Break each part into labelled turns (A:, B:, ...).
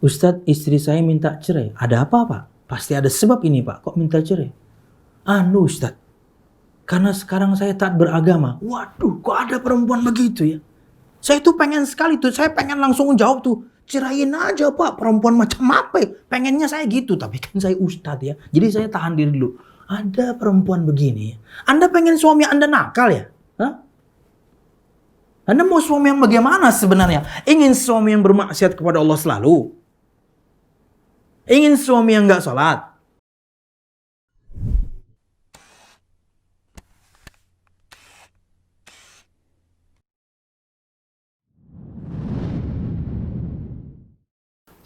A: Ustadz, istri saya minta cerai. Ada apa, Pak? Pasti ada sebab ini, Pak. Kok minta cerai? Ustadz, karena sekarang saya taat beragama. Waduh, kok ada perempuan begitu ya? Saya tuh pengen sekali tuh, saya pengen langsung jawab tuh, cerain aja Pak, perempuan macam apa ya? Pengennya saya gitu, tapi kan saya ustadz ya. Jadi saya tahan diri dulu. Ada perempuan begini, Anda pengen suami Anda nakal ya? Hah? Anda mau suami yang bagaimana sebenarnya? Ingin suami yang bermaksiat kepada Allah selalu? Ingin suami yang gak sholat?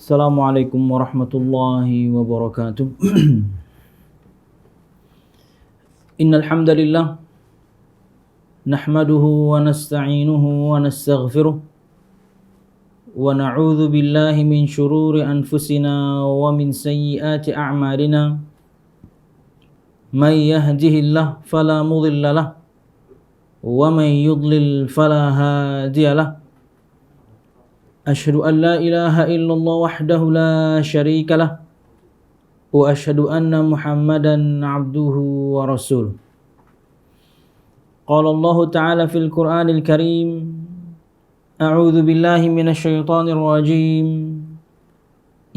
A: Assalamualaikum warahmatullahi wabarakatuh. Innal hamdalillah nahmaduhu wa nasta'inuhu wa nastaghfiruh wa na'udzu billahi min shururi anfusina wa min sayyiati a'malina. May yahdihillahu fala mudilla lahu wa may yudlil fala hadiya lahu. Asyhadu an la ilaha illallah wahdahu la syarika lah wa asyhadu anna Muhammadan abduhu wa rasuluh. Qala Allah Ta'ala fil Qur'anil Karim, a'udzu billahi minasy syaithanir rajim.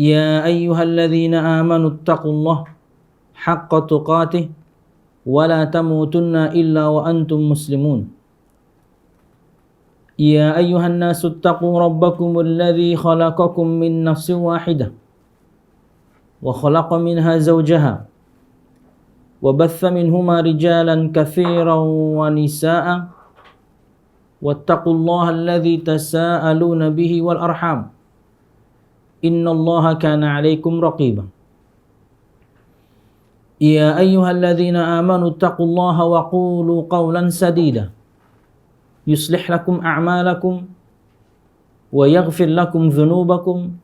A: Ya ayyuhalladzina amanu taqullaha haqqa tuqatih wa la tamutunna illa wa antum muslimun. Ya ayyuhan nasu ttaqu rabbakum alladhi khalaqakum min nafsin wahidah wa khalaqa minha zawjaha wa batha minhuma rijalan katsiran wa nisaa'a wattaqullaha alladhi tasaaluna bihi wal arham innallaha kana 'alaykum raqiba. Ya ayyuhalladzina amanu taqullaha wa qulu qawlan sadida yuslih lakum a'malakum wa yaghfir lakum dhunubakum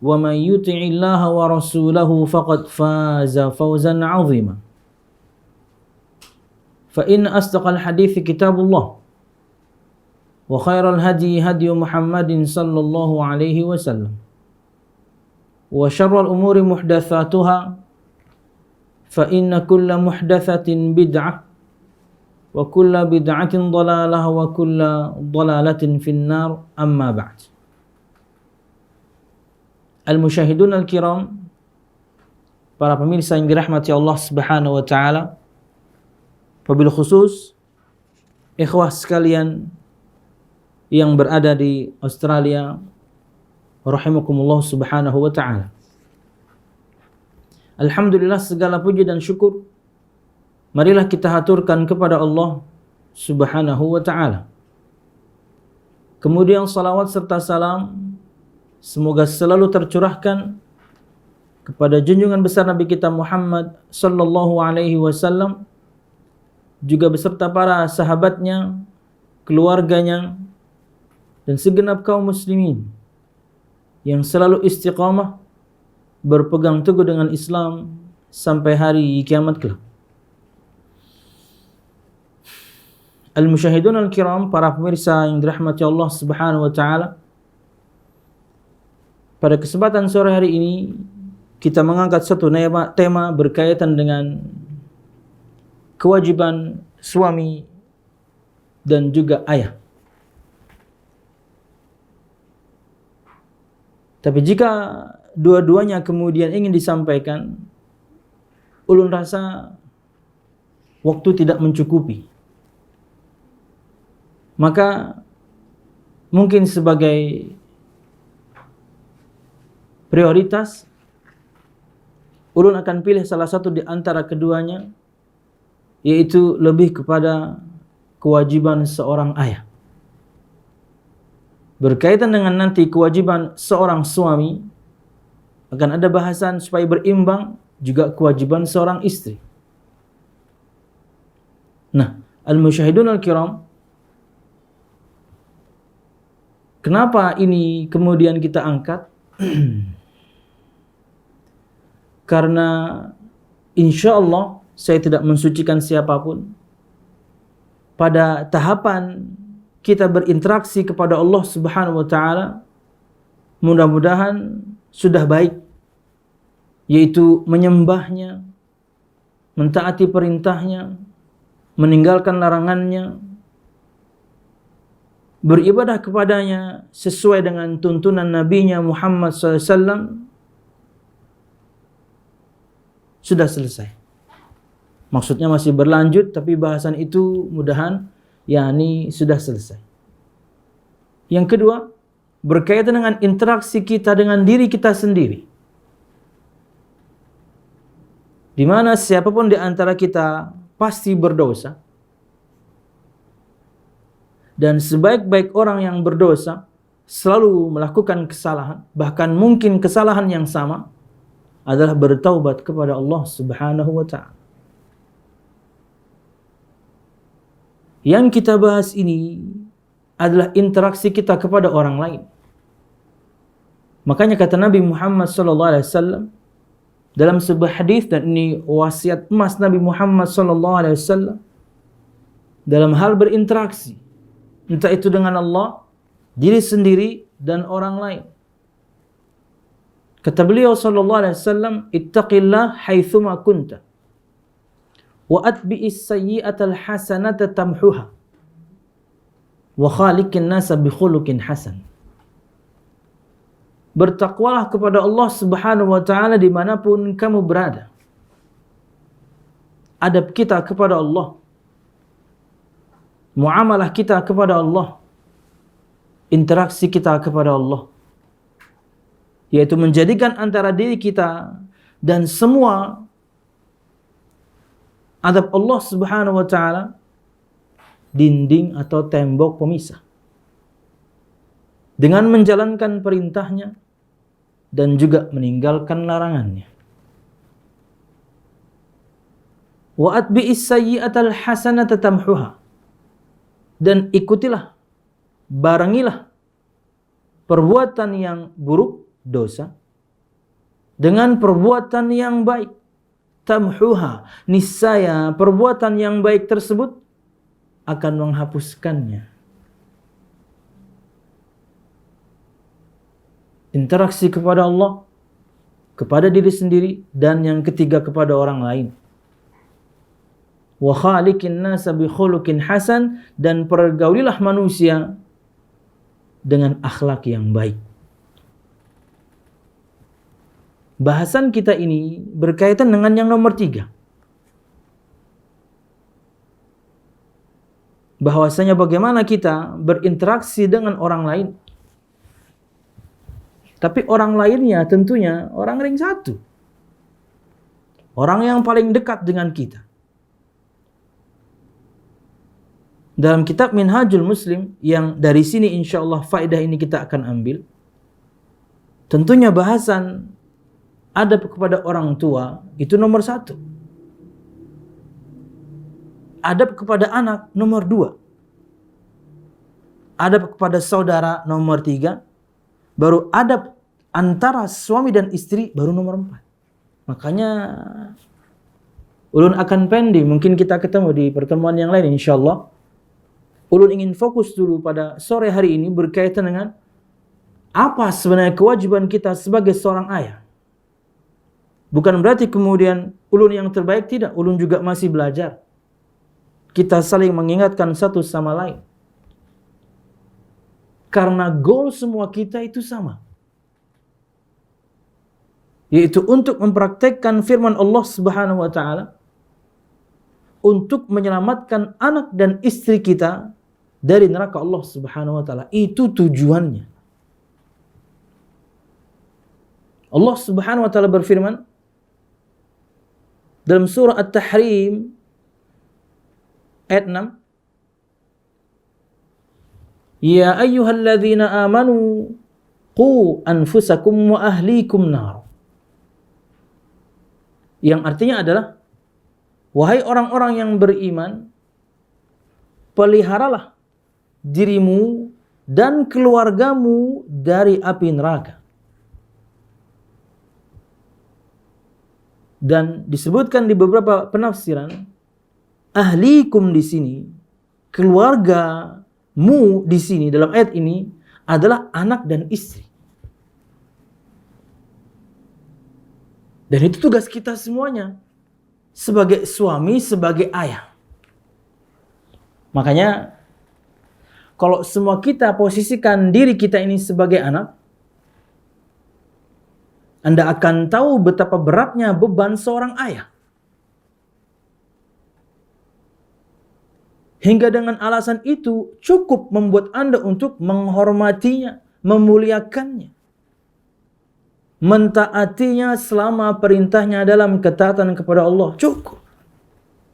A: wa man yuti'illaha wa rasulahu faqad faza fawzan 'azima. Fa in asdaqal hadithi kitabullah wa khairal hadi hadi Muhammadin sallallahu alaihi wasallam wa syarral umuri muhdatsatuha fa inna kulla muhdatsatin bid'ah wa kulla bid'atin dhalalah wa kulla dhalalatin finnar, amma ba'd. Al-musyahidun al-kiram, para pemirsa yang dirahmati Allah Subhanahu wa taala, wabil khusus ikhwah sekalian yang berada di Australia, rahimakumullah subhanahu wa taala. Alhamdulillah, segala puji dan syukur marilah kita haturkan kepada Allah Subhanahu wa ta'ala. Kemudian salawat serta salam semoga selalu tercurahkan kepada junjungan besar Nabi kita Muhammad sallallahu alaihi wasallam, juga beserta para sahabatnya, keluarganya, dan segenap kaum muslimin yang selalu istiqamah berpegang teguh dengan Islam sampai hari kiamat kelak. Al-musyahidun al-kiram, para pemirsa yang dirahmati Allah Subhanahu wa taala, pada kesempatan sore hari ini kita mengangkat satu tema berkaitan dengan kewajiban suami dan juga ayah. Tapi jika dua-duanya kemudian ingin disampaikan, ulun rasa waktu tidak mencukupi. Maka mungkin sebagai prioritas ulun akan pilih salah satu di antara keduanya, yaitu lebih kepada kewajiban seorang ayah. Berkaitan dengan nanti kewajiban seorang suami, akan ada bahasan supaya berimbang juga kewajiban seorang istri. Nah, al-musyahidun al-kiram, kenapa ini kemudian kita angkat? Karena insya Allah saya tidak mensucikan siapapun. Pada tahapan kita berinteraksi kepada Allah Subhanahu wa taala, mudah-mudahan sudah baik, yaitu menyembahnya, mentaati perintahnya, meninggalkan larangannya, beribadah kepadanya sesuai dengan tuntunan Nabi-Nya Muhammad SAW, sudah selesai. Maksudnya masih berlanjut, tapi bahasan itu mudahan yakni sudah selesai. Yang kedua, berkaitan dengan interaksi kita dengan diri kita sendiri, di mana siapapun di antara kita pasti berdosa, dan sebaik-baik orang yang berdosa selalu melakukan kesalahan, bahkan mungkin kesalahan yang sama, adalah bertaubat kepada Allah Subhanahu wa ta'ala. Yang kita bahas ini adalah interaksi kita kepada orang lain. Makanya kata Nabi Muhammad SAW dalam sebuah hadis, dan ini wasiat emas Nabi Muhammad SAW dalam hal berinteraksi, entah itu dengan Allah, diri sendiri, dan orang lain. Kata beliau SAW, ittaqillah haitsuma kunta wa atbi'is sayyi'atal hasanata tamhuha wa khaliqin nasa bi khuluqin hasan. Bertakwalah kepada Allah Subhanahu wa ta'ala dimanapun kamu berada. Adab kita kepada Allah, muamalah kita kepada Allah, interaksi kita kepada Allah, yaitu menjadikan antara diri kita dan semua adab Allah Subhanahu wa ta'ala dinding atau tembok pemisah, dengan menjalankan perintahnya dan juga meninggalkan larangannya. Wa atbi'is sayyi'atal hasanata tamhuha, dan ikutilah, barengilah perbuatan yang buruk, dosa, dengan perbuatan yang baik. Tamhuha, niscaya perbuatan yang baik tersebut akan menghapuskannya. Interaksi kepada Allah, kepada diri sendiri, dan yang ketiga kepada orang lain. Wa khaliqin nasa bi khuluqin hasan, dan pergaulilah manusia dengan akhlak yang baik. Bahasan kita ini berkaitan dengan yang nomor 3. Bahwasanya bagaimana kita berinteraksi dengan orang lain. Tapi orang lainnya tentunya orang ring satu. Orang yang paling dekat dengan kita. Dalam kitab Minhajul Muslim, yang dari sini insyaallah faedah ini kita akan ambil, tentunya bahasan adab kepada orang tua itu nomor 1. Adab kepada anak nomor 2. Adab kepada saudara nomor 3. Baru adab antara suami dan istri baru nomor 4. Makanya ulun akan pending, mungkin kita ketemu di pertemuan yang lain insyaallah. Ulun ingin fokus dulu pada sore hari ini berkaitan dengan apa sebenarnya kewajiban kita sebagai seorang ayah. Bukan berarti kemudian ulun yang terbaik, tidak. Ulun juga masih belajar. Kita saling mengingatkan satu sama lain. Karena goal semua kita itu sama. Yaitu untuk mempraktekkan firman Allah Subhanahu wa ta'ala, untuk menyelamatkan anak dan istri kita dari neraka Allah Subhanahu wa ta'ala. Itu tujuannya. Allah Subhanahu wa ta'ala berfirman dalam surah At-Tahrim ayat 6, Ya ayyuhalladzina amanu qu anfusakum wa ahlikum nar. Yang artinya adalah, wahai orang-orang yang beriman, peliharalah dirimu dan keluargamu dari api neraka. Dan disebutkan di beberapa penafsiran, ahlikum di sini, keluargamu di sini dalam ayat ini adalah anak dan istri. Dan itu tugas kita semuanya. Sebagai suami, sebagai ayah. Makanya, kalau semua kita posisikan diri kita ini sebagai anak, Anda akan tahu betapa beratnya beban seorang ayah. Hingga dengan alasan itu cukup membuat Anda untuk menghormatinya, memuliakannya, mentaatinya selama perintahnya dalam ketaatan kepada Allah. Cukup.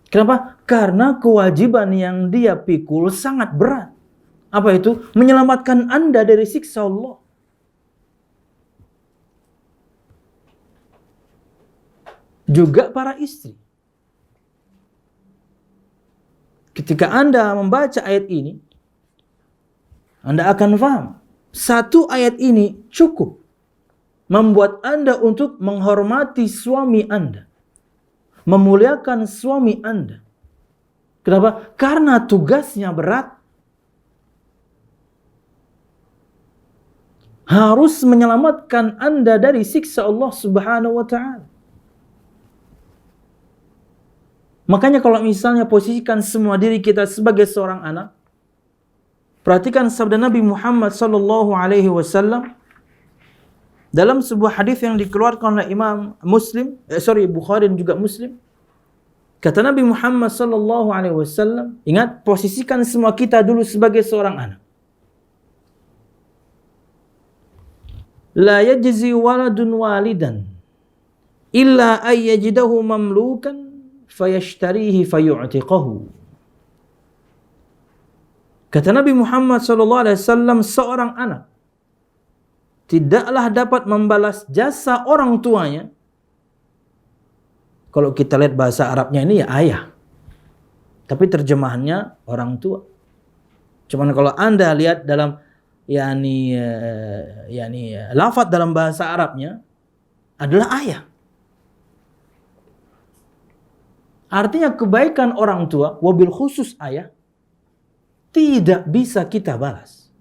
A: Kenapa? Karena kewajiban yang dia pikul sangat berat. Apa itu? Menyelamatkan Anda dari siksa Allah. Juga para istri. Ketika Anda membaca ayat ini, Anda akan paham. Satu ayat ini cukup membuat Anda untuk menghormati suami Anda. Memuliakan suami Anda. Kenapa? Karena tugasnya berat. Harus menyelamatkan Anda dari siksa Allah Subhanahu wa Ta'ala. Makanya kalau misalnya posisikan semua diri kita sebagai seorang anak, perhatikan sabda Nabi Muhammad sallallahu alaihi wasallam dalam sebuah hadis yang dikeluarkan oleh Imam Bukhari dan juga Muslim. Kata Nabi Muhammad sallallahu alaihi wasallam, ingat, posisikan semua kita dulu sebagai seorang anak. La yajzi waladun walidan illa ayyajidahu mamlukan fayashtarihi fayu'tiqahu. Kata Nabi Muhammad SAW, seorang anak tidaklah dapat membalas jasa orang tuanya. Kalau kita lihat bahasa Arabnya ini ya ayah, tapi terjemahannya orang tua. Cuman kalau Anda lihat dalam lafaz dalam bahasa Arabnya adalah ayah. Artinya kebaikan orang tua, wabil khusus ayah, tidak bisa kita balas.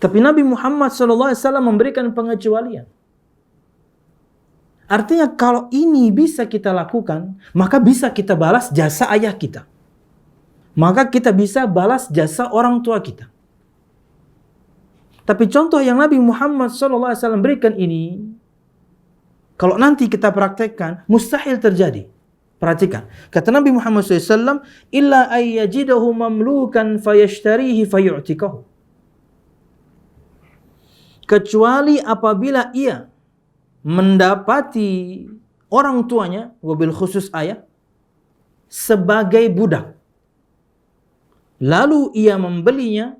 A: Tapi Nabi Muhammad SAW memberikan pengecualian. Artinya kalau ini bisa kita lakukan, maka bisa kita balas jasa ayah kita. Maka kita bisa balas jasa orang tua kita. Tapi contoh yang Nabi Muhammad SAW berikan ini, kalau nanti kita praktekkan, mustahil terjadi. Perhatikan. Kata Nabi Muhammad SAW, illa ayyajidahu mamlukan fayashtarihi fayu'tikahu. Kecuali apabila ia mendapati orang tuanya, wabil khusus ayah, sebagai budak. Lalu ia membelinya,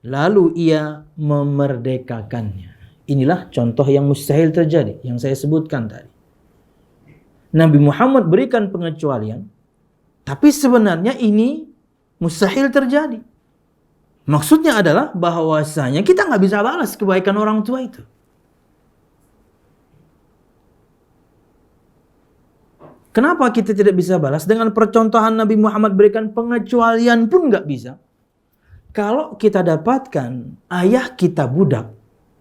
A: lalu ia memerdekakannya. Inilah contoh yang mustahil terjadi, yang saya sebutkan tadi. Nabi Muhammad berikan pengecualian, tapi sebenarnya ini mustahil terjadi. Maksudnya adalah bahwasanya kita nggak bisa balas kebaikan orang tua itu. Kenapa kita tidak bisa balas? Dengan percontohan Nabi Muhammad berikan pengecualian pun nggak bisa. Kalau kita dapatkan ayah kita budak,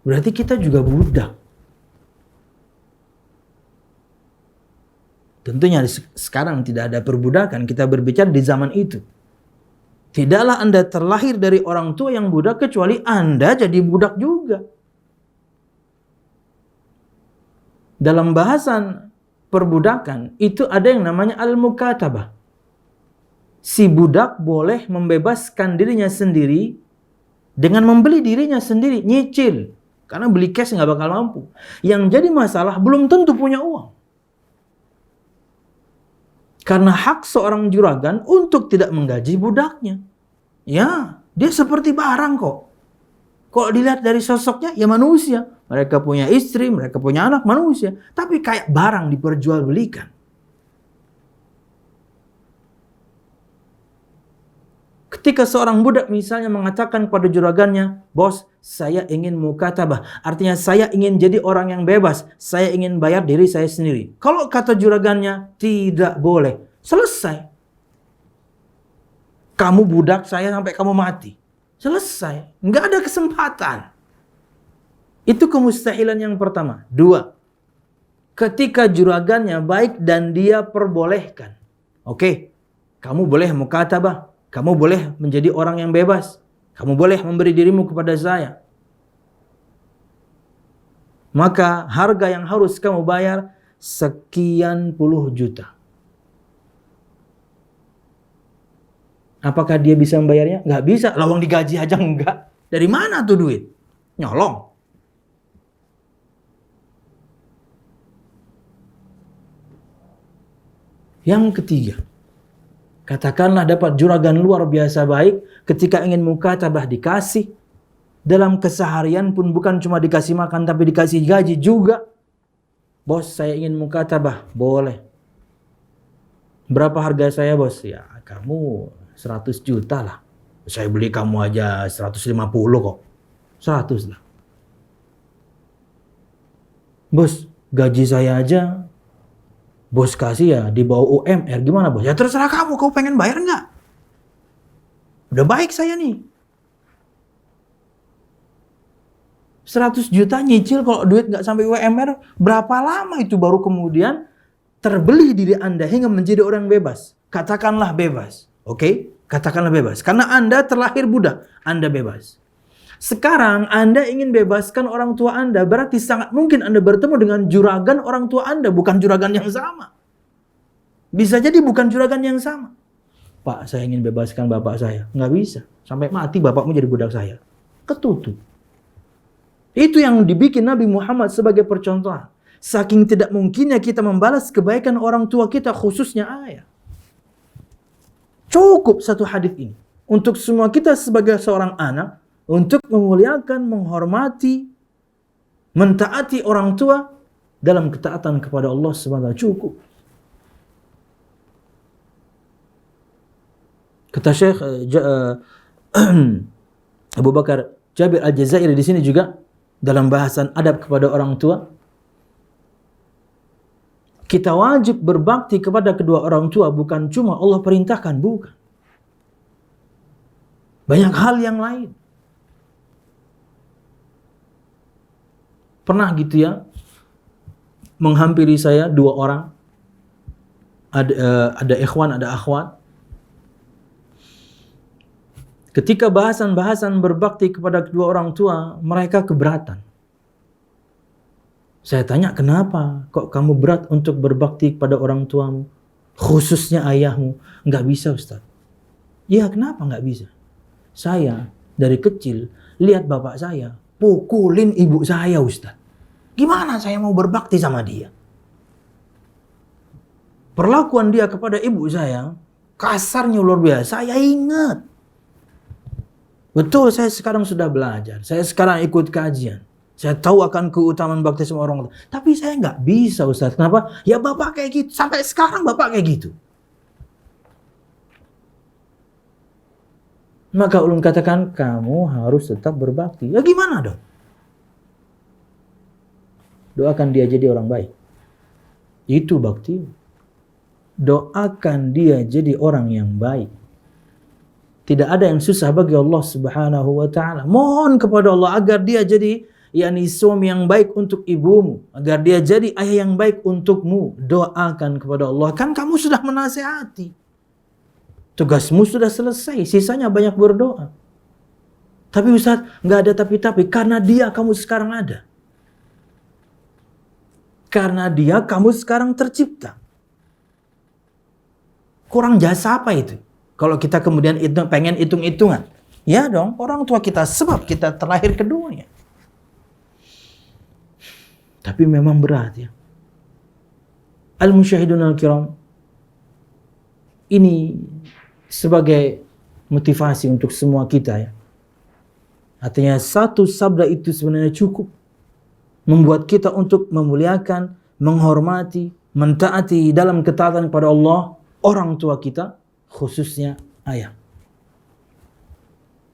A: berarti kita juga budak. Tentunya sekarang tidak ada perbudakan, kita berbicara di zaman itu. Tidaklah Anda terlahir dari orang tua yang budak, kecuali Anda jadi budak juga. Dalam bahasan perbudakan, itu ada yang namanya al-mukatabah. Si budak boleh membebaskan dirinya sendiri dengan membeli dirinya sendiri, nyicil. Karena beli cash nggak bakal mampu. Yang jadi masalah, belum tentu punya uang. Karena hak seorang juragan untuk tidak menggaji budaknya. Ya, dia seperti barang kok. Kok dilihat dari sosoknya, ya manusia. Mereka punya istri, mereka punya anak, manusia. Tapi kayak barang diperjualbelikan. Ketika seorang budak misalnya mengatakan pada juragannya, bos, saya ingin mukatabah. Artinya saya ingin jadi orang yang bebas. Saya ingin bayar diri saya sendiri. Kalau kata juragannya, tidak boleh. Selesai. Kamu budak saya sampai kamu mati. Selesai. Nggak ada kesempatan. Itu kemustahilan yang pertama. 2. ketika juragannya baik dan dia perbolehkan. Oke, kamu boleh mukatabah, kamu boleh menjadi orang yang bebas, kamu boleh memberi dirimu kepada saya. Maka harga yang harus kamu bayar sekian puluh juta. Apakah dia bisa membayarnya? Nggak bisa, lawang digaji aja enggak. Dari mana tuh duit? Nyolong. Yang ketiga, katakanlah dapat juragan luar biasa baik, ketika ingin mukatabah dikasih, dalam keseharian pun bukan cuma dikasih makan tapi dikasih gaji juga. Bos, saya ingin mukatabah, boleh. Berapa harga saya, bos? Ya, kamu 100 juta lah. Saya beli kamu aja 150 kok. 100 lah. Bos, gaji saya aja bos kasih ya di bawah UMR, gimana bos? Ya terserah kamu pengen bayar nggak? Udah baik saya nih. 100 juta nyicil kalau duit nggak sampai UMR, berapa lama itu baru kemudian terbeli diri Anda hingga menjadi orang bebas? Katakanlah bebas, oke? Katakanlah bebas. Karena Anda terlahir budak, Anda bebas. Sekarang Anda ingin bebaskan orang tua Anda, berarti sangat mungkin Anda bertemu dengan juragan orang tua Anda, bukan juragan yang sama. Bisa jadi bukan juragan yang sama. Pak, saya ingin bebaskan bapak saya. Nggak bisa. Sampai mati bapakmu jadi budak saya. Ketutup. Itu yang dibikin Nabi Muhammad sebagai percontohan. Saking tidak mungkinnya kita membalas kebaikan orang tua kita, khususnya ayah. Cukup satu hadis ini. Untuk semua kita sebagai seorang anak, untuk memuliakan, menghormati, mentaati orang tua dalam ketaatan kepada Allah SWT. Cukup. Kata Syekh Abu Bakar Jabir Al-Jazairi di sini juga dalam bahasan adab kepada orang tua, kita wajib berbakti kepada kedua orang tua bukan cuma Allah perintahkan, bukan. Banyak hal yang lain. Pernah gitu ya, menghampiri saya 2 orang, ada ikhwan, ada akhwat. Ketika bahasan-bahasan berbakti kepada kedua orang tua, mereka keberatan. Saya tanya, kenapa kok kamu berat untuk berbakti kepada orang tuamu, khususnya ayahmu? Nggak bisa, Ustaz. Ya, kenapa nggak bisa? Saya dari kecil lihat bapak saya pukulin ibu saya, Ustaz. Gimana saya mau berbakti sama dia? Perlakuan dia kepada ibu saya kasarnya luar biasa. Saya ingat. Betul, saya sekarang sudah belajar. Saya sekarang ikut kajian. Saya tahu akan keutamaan bakti sama orang tua. Tapi saya nggak bisa, Ustaz. Kenapa? Ya bapak kayak gitu. Sampai sekarang bapak kayak gitu. Maka ulun katakan, kamu harus tetap berbakti. Ya gimana dong? Doakan dia jadi orang baik. Itu bakti. Doakan dia jadi orang yang baik. Tidak ada yang susah bagi Allah Subhanahu wa ta'ala. Mohon kepada Allah agar dia jadi suami yang baik untuk ibumu, agar dia jadi ayah yang baik untukmu. Doakan kepada Allah. Kan kamu sudah menasihati. Tugasmu sudah selesai. Sisanya banyak berdoa. Tapi Ustaz, nggak ada tapi-tapi. Karena dia kamu sekarang ada. Karena dia kamu sekarang tercipta. Kurang jasa apa itu? Kalau kita kemudian pengen hitung-hitungan. Ya dong, orang tua kita sebab kita terlahir keduanya. Tapi memang berat ya. Al-musyahidun al-kiram. Ini sebagai motivasi untuk semua kita ya. Artinya satu sabda itu sebenarnya cukup membuat kita untuk memuliakan, menghormati, mentaati dalam ketaatan kepada Allah orang tua kita, khususnya ayah.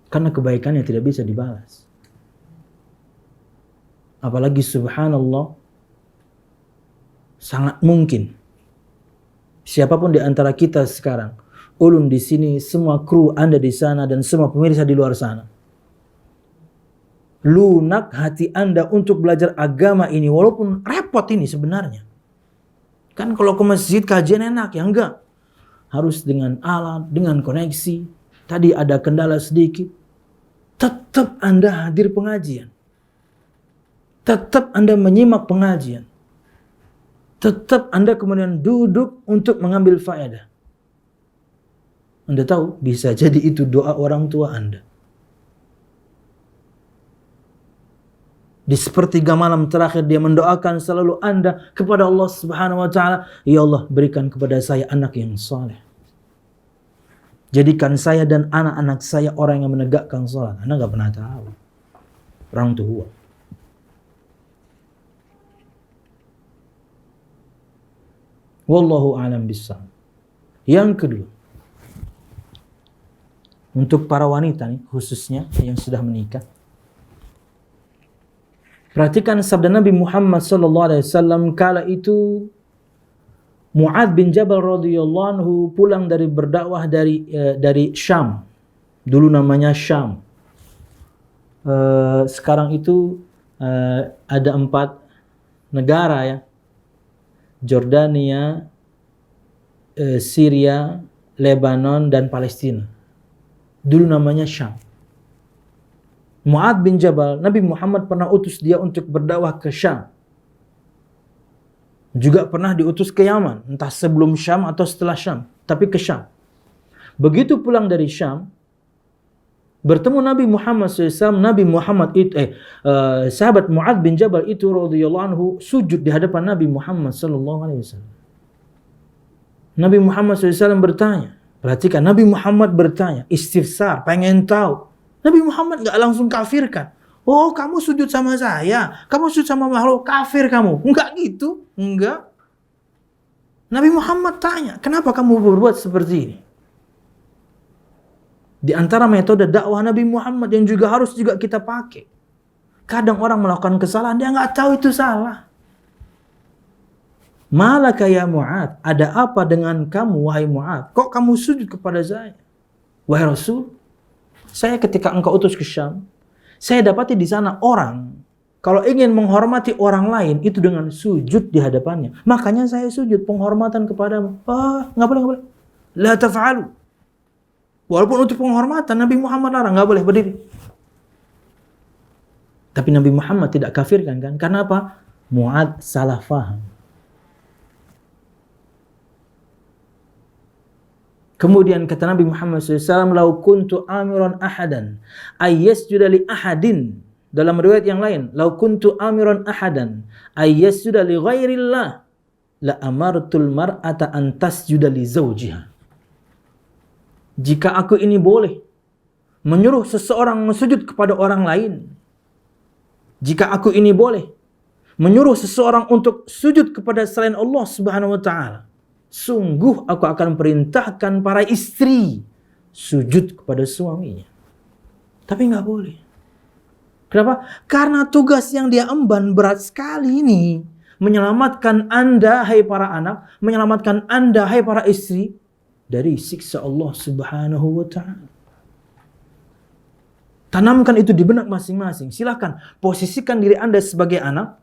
A: Karena kebaikannya tidak bisa dibalas. Apalagi subhanallah, sangat mungkin siapapun di antara kita sekarang, ulun di sini, semua kru Anda di sana dan semua pemirsa di luar sana, lunak hati Anda untuk belajar agama ini, walaupun repot ini sebenarnya. Kan kalau ke masjid kajian enak, ya enggak. Harus dengan alat, dengan koneksi. Tadi ada kendala sedikit. Tetap Anda hadir pengajian. Tetap Anda menyimak pengajian. Tetap Anda kemudian duduk untuk mengambil faedah. Anda tahu, bisa jadi itu doa orang tua Anda. Di sepertiga malam terakhir dia mendoakan selalu Anda kepada Allah Subhanahu wa taala, ya Allah, berikan kepada saya anak yang saleh. Jadikan saya dan anak-anak saya orang yang menegakkan salat. Anda enggak pernah tahu. Orang tua. Wallahu a'lam bishawab. Yang kedua, untuk para wanita nih, khususnya yang sudah menikah, perhatikan sabda Nabi Muhammad SAW kala itu Mu'adz bin Jabal radhiyallahu anhu pulang dari berdakwah dari Syam. Dulu namanya Syam. Sekarang itu ada 4 negara ya. Jordania, Syria, Lebanon dan Palestina. Dulu namanya Syam. Mu'adz bin Jabal, Nabi Muhammad pernah utus dia untuk berdakwah ke Syam. Juga pernah diutus ke Yaman, entah sebelum Syam atau setelah Syam, tapi ke Syam. Begitu pulang dari Syam, bertemu Nabi Muhammad SAW, sahabat Mu'adz bin Jabal itu radhiyallahu anhu sujud di hadapan Nabi Muhammad SAW. Nabi Muhammad SAW bertanya, perhatikan, Nabi Muhammad bertanya, istifsar, pengen tahu. Nabi Muhammad nggak langsung kafirkan. Oh, kamu sujud sama saya, kamu sujud sama makhluk, kafir kamu. Enggak gitu, enggak. Nabi Muhammad tanya, kenapa kamu berbuat seperti ini? Di antara metode dakwah Nabi Muhammad yang juga harus kita pakai. Kadang orang melakukan kesalahan, dia nggak tahu itu salah. Malaka ya Mu'adz, ada apa dengan kamu wahai Mu'adz? Kok kamu sujud kepada saya? Wahai Rasul, saya ketika engkau utus ke Syam, saya dapati di sana orang kalau ingin menghormati orang lain itu dengan sujud di hadapannya. Makanya saya sujud penghormatan kepadamu. Nggak boleh. La taf'alu. Walaupun untuk penghormatan Nabi Muhammad larang, nggak boleh berdiri. Tapi Nabi Muhammad tidak kafirkan kan? Karena apa? Mu'adz salah faham. Kemudian kata Nabi Muhammad SAW, "Lau kuntu amiran ahadan ayyasjuda li ahadin." Dalam riwayat yang lain, "Lau kuntu amiran ahadan ayyasjuda li ghairillah la amartul mar'ata an tasjuda li zawjiha." Jika aku ini boleh menyuruh seseorang sujud kepada orang lain, jika aku ini boleh menyuruh seseorang untuk sujud kepada selain Allah Subhanahu wa taala, sungguh aku akan perintahkan para istri sujud kepada suaminya. Tapi nggak boleh. Kenapa? Karena tugas yang dia emban berat sekali ini. Menyelamatkan Anda, hai para anak. Menyelamatkan Anda, hai para istri. Dari siksa Allah Subhanahu wa ta'ala. Tanamkan itu di benak masing-masing. Silakan posisikan diri Anda sebagai anak.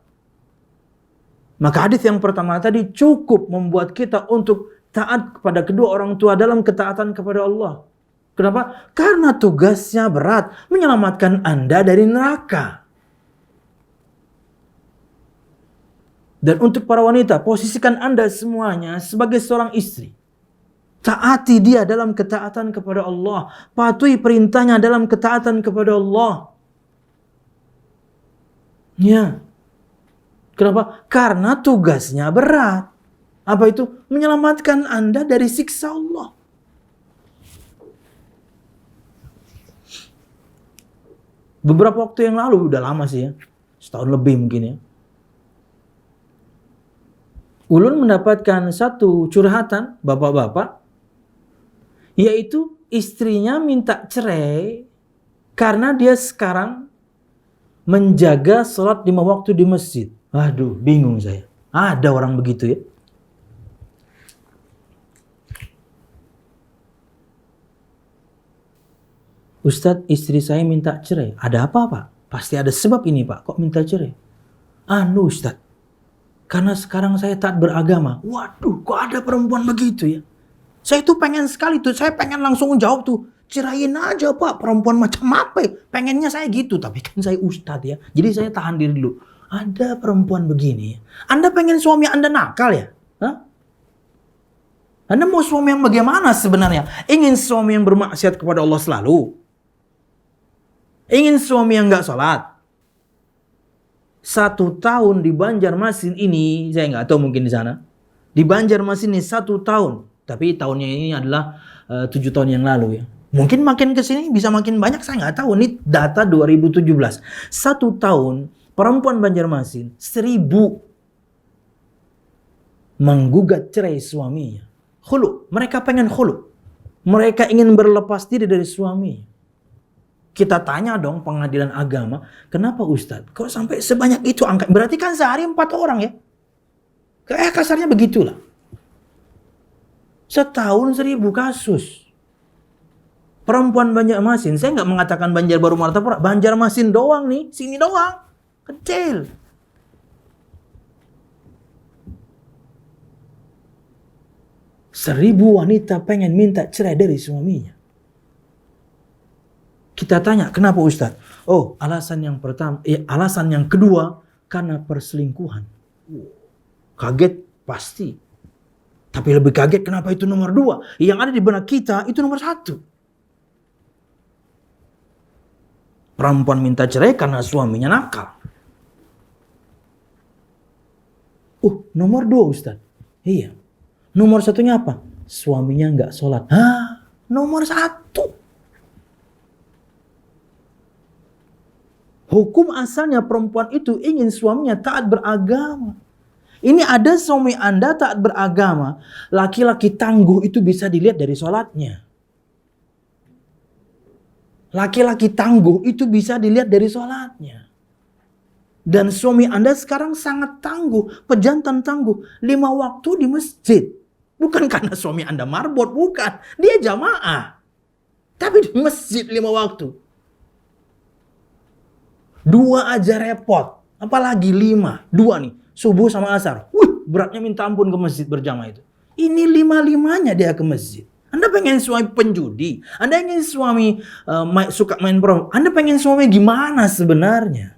A: Maka hadis yang pertama tadi cukup membuat kita untuk taat kepada kedua orang tua dalam ketaatan kepada Allah. Kenapa? Karena tugasnya berat, menyelamatkan Anda dari neraka. Dan untuk para wanita, posisikan Anda semuanya sebagai seorang istri. Taati dia dalam ketaatan kepada Allah. Patuhi perintahnya dalam ketaatan kepada Allah. Ya. Kenapa? Karena tugasnya berat. Apa itu? Menyelamatkan Anda dari siksa Allah. Beberapa waktu yang lalu, udah lama sih ya, setahun lebih mungkin ya, Ulun mendapatkan satu curhatan bapak-bapak, yaitu istrinya minta cerai karena dia sekarang menjaga sholat 5 waktu di masjid. Aduh, bingung saya. Ada orang begitu ya. Ustadz, istri saya minta cerai. Ada apa, Pak? Pasti ada sebab ini, Pak. Kok minta cerai? Ustadz, karena sekarang saya taat beragama. Waduh, kok ada perempuan begitu ya? Saya tuh pengen sekali tuh, saya pengen langsung jawab tuh. Cerain aja Pak, perempuan macam apa ya? Pengennya saya gitu, tapi kan saya ustadz ya. Jadi saya tahan diri dulu. Ada perempuan begini, Anda pengen suami Anda nakal ya? Hah? Anda mau suami yang bagaimana sebenarnya? Ingin suami yang bermaksiat kepada Allah selalu? Ingin suami yang gak sholat? 1 tahun di Banjarmasin ini, saya nggak tahu mungkin di sana. Di Banjarmasin ini 1 tahun. Tapi tahunnya ini adalah 7 tahun yang lalu ya. Mungkin makin ke sini bisa makin banyak, saya nggak tahu. Ini data 2017. 1 tahun perempuan Banjarmasin 1000 menggugat cerai suaminya. Khulu, mereka pengen khulu. Mereka ingin berlepas diri dari suami. Kita tanya dong pengadilan agama, kenapa Ustadz? Kok sampai sebanyak itu angka? Berarti kan sehari 4 orang ya? Kayak kasarnya begitulah. Setahun 1000 kasus. Perempuan Banjarmasin, saya nggak mengatakan Banjarbaru Martapura, Banjarmasin doang nih, sini doang, kecil. Seribu wanita pengen minta cerai dari suaminya. Kita tanya, kenapa Ustadz? Oh, alasan yang pertama, alasan yang kedua karena perselingkuhan. Kaget pasti. Tapi lebih kaget kenapa itu nomor 2? Yang ada di benak kita itu nomor 1. Perempuan minta cerai karena suaminya nakal. Nomor 2 Ustadz. Iya. Nomor 1-nya apa? Suaminya nggak sholat. Nomor 1. Hukum asalnya perempuan itu ingin suaminya taat beragama. Ini ada suami Anda taat beragama. Laki-laki tangguh itu bisa dilihat dari sholatnya. Laki-laki tangguh itu bisa dilihat dari sholatnya. Dan suami Anda sekarang sangat tangguh, pejantan tangguh. 5 waktu di masjid. Bukan karena suami Anda marbot, bukan. Dia jamaah. Tapi di masjid 5 waktu. 2 aja repot. Apalagi 5. 2 nih. Subuh sama asar. Beratnya minta ampun ke masjid berjamaah itu. Ini 5-5-nya dia ke masjid. Anda pengen suami penjudi? Anda ingin suami suka main prom? Anda pengen suami gimana sebenarnya?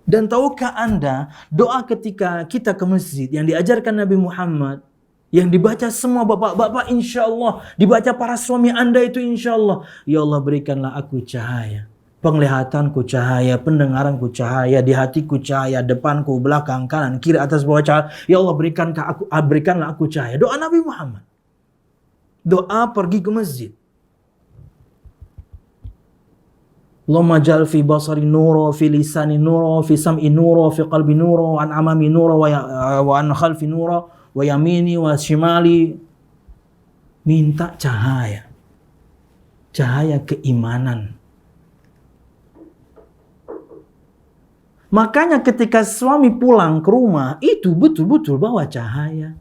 A: Dan tahukah Anda, doa ketika kita ke masjid yang diajarkan Nabi Muhammad, yang dibaca semua bapak-bapak insya Allah, dibaca para suami Anda itu insya Allah, ya Allah berikanlah aku cahaya. Penglihatanku cahaya, pendengaranku cahaya, di hatiku cahaya, depanku, belakang, kanan, kiri, atas, bawah cahaya. Ya Allah berikanlah aku cahaya. Doa Nabi Muhammad. Doa pergi ke masjid. Allahumma ja'al fi basari nura, fi lisani nura, fi sam'i nura, fi qalbi nura, wa an amami nura, wa an khalfi nura, wa yamini, wa shimali. Minta cahaya. Cahaya keimanan. Makanya ketika suami pulang ke rumah, itu betul-betul bawa cahaya.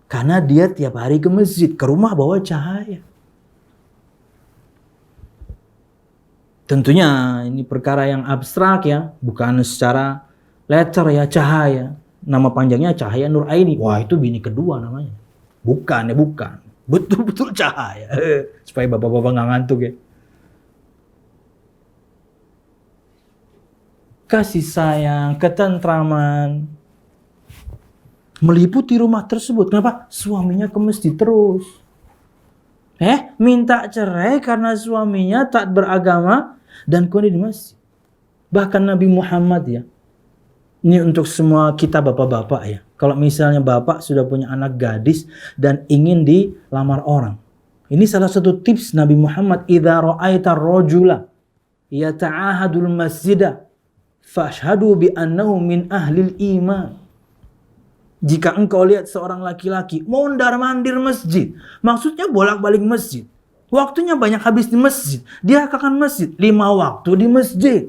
A: Karena dia tiap hari ke masjid, ke rumah bawa cahaya. Tentunya ini perkara yang abstrak ya, bukan secara letter ya, cahaya. Nama panjangnya Cahaya Nur Aini. Wah, itu bini kedua namanya. Bukan ya, bukan. Betul-betul cahaya. Supaya bapak-bapak nggak ngantuk ya. Kasih sayang, ketentraman meliputi rumah tersebut. Kenapa? Suaminya ke masjid terus. Minta cerai karena suaminya taat beragama dan kondisi di masjid. Bahkan Nabi Muhammad ya. Ini untuk semua kita bapak-bapak ya. Kalau misalnya bapak sudah punya anak gadis dan ingin dilamar orang. Ini salah satu tips Nabi Muhammad. Idza ra'aita ar-rajula yata'ahadul masjidah fashhadu bi annahu min ahlil iman. Jika engkau lihat seorang laki-laki mondar-mandir masjid, maksudnya bolak-balik masjid, waktunya banyak habis di masjid, dia akan masjid 5 waktu di masjid,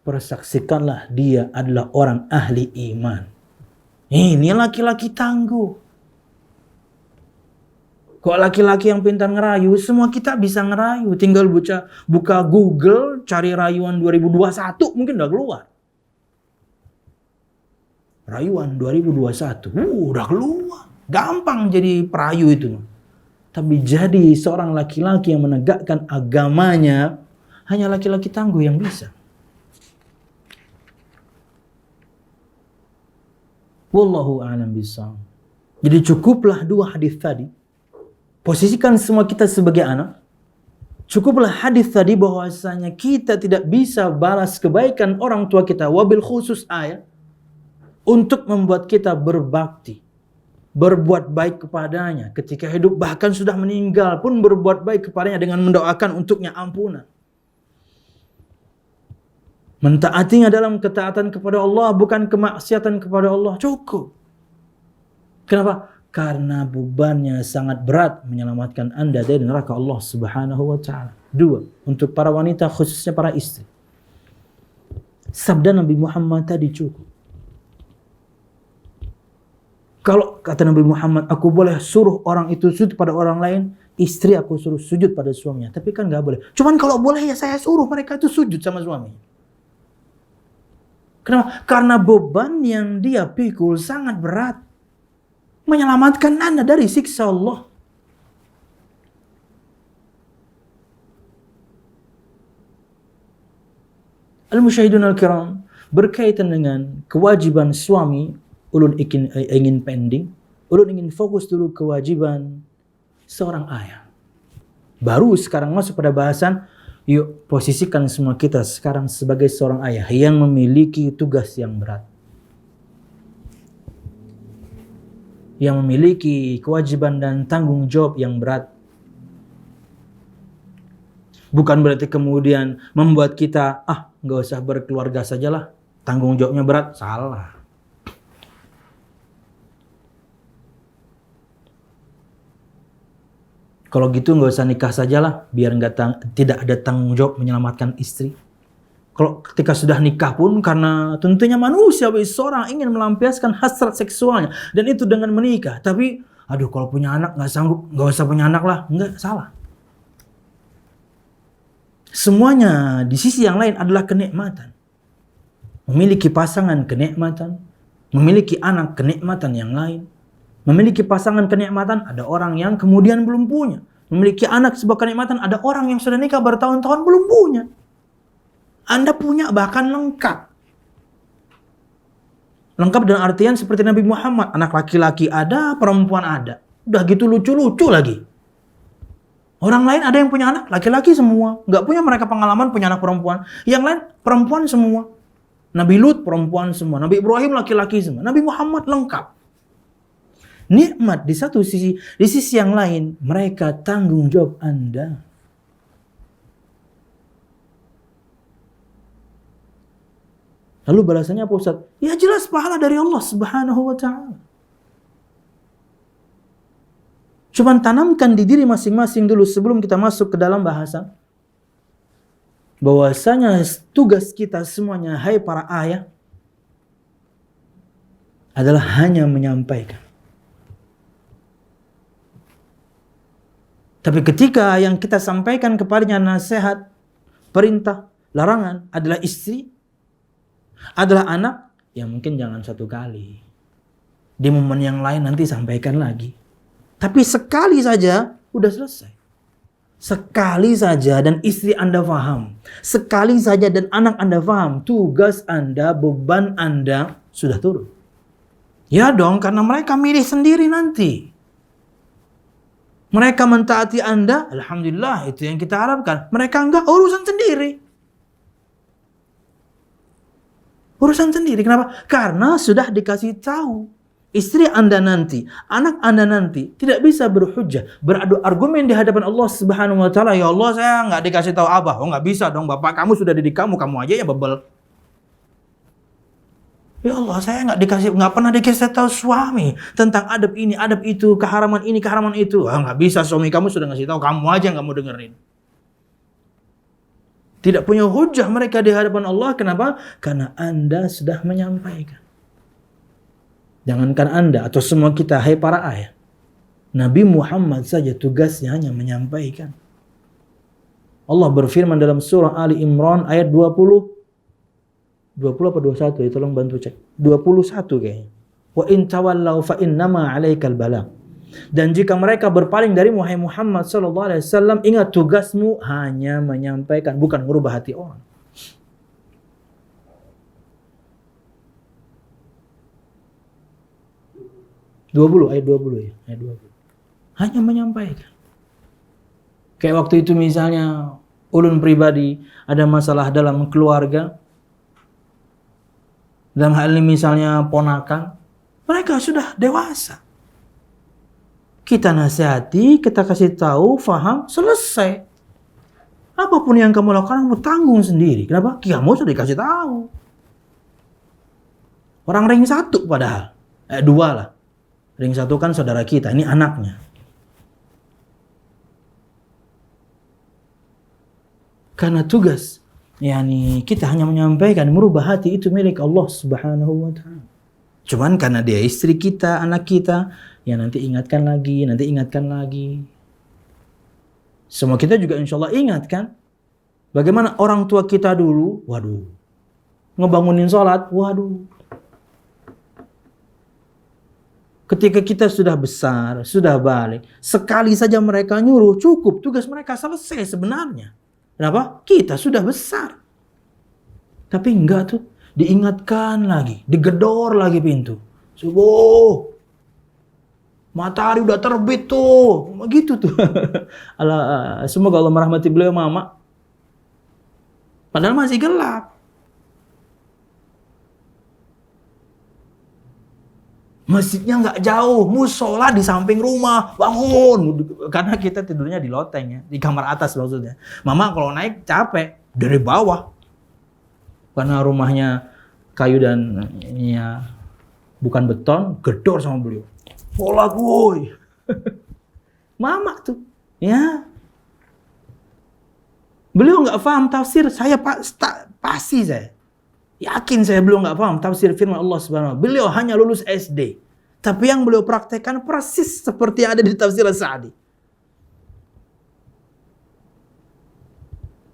A: persaksikanlah dia adalah orang ahli iman. Ini laki-laki tangguh. Kok laki-laki yang pintar ngerayu, semua kita bisa ngerayu. Tinggal buka Google, cari rayuan 2021, mungkin udah keluar. Rayuan 2021. Udah keluar. Gampang jadi perayu itu. Tapi jadi seorang laki-laki yang menegakkan agamanya, hanya laki-laki tangguh yang bisa. Wallahu a'lam bishawab. Jadi cukuplah dua hadis tadi. Posisikan semua kita sebagai anak. Cukuplah hadis tadi bahwasanya kita tidak bisa balas kebaikan orang tua kita, wabil khusus ayah, untuk membuat kita berbakti, berbuat baik kepadanya ketika hidup, bahkan sudah meninggal pun berbuat baik kepadanya dengan mendoakan untuknya ampunan. Mentaatinya dalam ketaatan kepada Allah, bukan kemaksiatan kepada Allah. Cukup. Kenapa? Karena bebannya sangat berat menyelamatkan Anda dari neraka Allah Subhanahu wa ta'ala. Dua, untuk para wanita khususnya para istri. Sabda Nabi Muhammad tadi cukup. Kalau kata Nabi Muhammad, aku boleh suruh orang itu sujud pada orang lain, istri aku suruh sujud pada suaminya. Tapi kan gak boleh. Cuman kalau boleh ya saya suruh mereka itu sujud sama suami. Kenapa? Karena beban yang dia pikul sangat berat. Menyelamatkan Anda dari siksa Allah. Al-musyahidun al-kiram, berkaitan dengan kewajiban suami, ulun ingin pending, ulun ingin fokus dulu kewajiban seorang ayah. Baru sekarang masuk pada bahasan, yuk posisikan semua kita sekarang sebagai seorang ayah yang memiliki tugas yang berat. Yang memiliki kewajiban dan tanggung jawab yang berat. Bukan berarti kemudian membuat kita, gak usah berkeluarga sajalah, tanggung jawabnya berat. Salah. Kalau gitu gak usah nikah sajalah, biar tidak ada tanggung jawab menyelamatkan istri. Kalau ketika sudah nikah pun, karena tentunya manusia seorang ingin melampiaskan hasrat seksualnya, dan itu dengan menikah. Tapi, kalau punya anak gak sanggup, gak usah punya anak lah. Enggak, salah. Semuanya di sisi yang lain adalah kenikmatan. Memiliki pasangan kenikmatan, memiliki anak kenikmatan yang lain. Memiliki pasangan kenikmatan, ada orang yang kemudian belum punya. Memiliki anak sebuah kenikmatan, ada orang yang sudah nikah bertahun-tahun belum punya. Anda punya bahkan lengkap. Lengkap dengan artian seperti Nabi Muhammad. Anak laki-laki ada, perempuan ada. Udah gitu lucu-lucu lagi. Orang lain ada yang punya anak laki-laki semua. Nggak punya mereka pengalaman punya anak perempuan. Yang lain perempuan semua. Nabi Lut perempuan semua. Nabi Ibrahim laki-laki semua. Nabi Muhammad lengkap. Nikmat di satu sisi. Di sisi yang lain mereka tanggung jawab Anda. Lalu balasannya apa Ustaz? Ya jelas pahala dari Allah Subhanahu wa ta'ala. Cuman tanamkan di diri masing-masing dulu sebelum kita masuk ke dalam bahasa. Bahwasanya tugas kita semuanya, hai para ayah, adalah hanya menyampaikan. Tapi ketika yang kita sampaikan kepadanya nasihat, perintah, larangan adalah istri, adalah anak, ya mungkin jangan satu kali. Di momen yang lain nanti sampaikan lagi. Tapi sekali saja udah selesai. Sekali saja dan istri Anda paham. Sekali saja dan anak Anda paham. Tugas Anda, beban Anda sudah turun. Ya dong, karena mereka milih sendiri nanti. Mereka mentaati Anda, alhamdulillah itu yang kita harapkan. Mereka enggak, urusan sendiri. Urusan sendiri. Kenapa? Karena sudah dikasih tahu. Istri Anda nanti, anak Anda nanti tidak bisa berhujjah, beradu argumen di hadapan Allah Subhanahu wa ta'ala. Ya Allah, saya nggak dikasih tahu Abah. Oh, nggak bisa dong, Bapak kamu sudah didik kamu aja ya bebel. Ya Allah, saya nggak pernah dikasih tahu suami tentang adab ini, adab itu, keharaman ini, keharaman itu. Nggak bisa, suami kamu sudah ngasih tahu, kamu aja nggak mau dengerin. Tidak punya hujah mereka di hadapan Allah. Kenapa? Karena Anda sudah menyampaikan. Jangankan Anda atau semua kita, hai para ayah. Nabi Muhammad saja tugasnya hanya menyampaikan. Allah berfirman dalam surah Ali Imran ayat 20. 20 apa 21 ya, tolong bantu cek. 21 kayaknya. Wa in tawallau fa innama 'alaikal balagh. Dan jika mereka berpaling dari Muhammad sallallahu alaihi wasallam, ingat tugasmu hanya menyampaikan, bukan merubah hati orang. Ayat 20 ya, ayat 20. Hanya menyampaikan. Kayak waktu itu misalnya ulun pribadi ada masalah dalam keluarga, dalam hal ini misalnya ponakan, mereka sudah dewasa. Kita nasihati, kita kasih tahu, faham, selesai. Apapun yang kamu lakukan, kamu tanggung sendiri. Kenapa? Kamu sudah dikasih tahu. Orang ring 1 padahal. 2 lah. Ring 1 kan saudara kita, ini anaknya. Karena tugas, kita hanya menyampaikan, merubah hati itu milik Allah Subhanahu wa ta'ala. Cuman karena dia istri kita, anak kita, ya nanti ingatkan lagi. Semua kita juga insya Allah ingat kan. Bagaimana orang tua kita dulu, waduh. Ngebangunin sholat, waduh. Ketika kita sudah besar, sudah balik, sekali saja mereka nyuruh, cukup. Tugas mereka selesai sebenarnya. Kenapa? Kita sudah besar. Tapi enggak tuh. Diingatkan lagi, digedor lagi pintu. Subuh. Matahari udah terbit tuh. Begitu tuh. Semoga Allah merahmati beliau mama. Padahal masih gelap. Masjidnya nggak jauh, musola di samping rumah, bangun. Karena kita tidurnya di loteng ya, di kamar atas maksudnya. Mama kalau naik capek dari bawah. Karena rumahnya kayu dan ini ya bukan beton, gedor sama beliau. Sholat woi. Mama tuh, ya. Beliau nggak paham tafsir, saya pasti saya. Yakin saya beliau nggak paham tafsir firman Allah Subhanahu wa ta'ala. Beliau hanya lulus SD. Tapi yang beliau praktekkan persis seperti yang ada di tafsir As-Sa'di.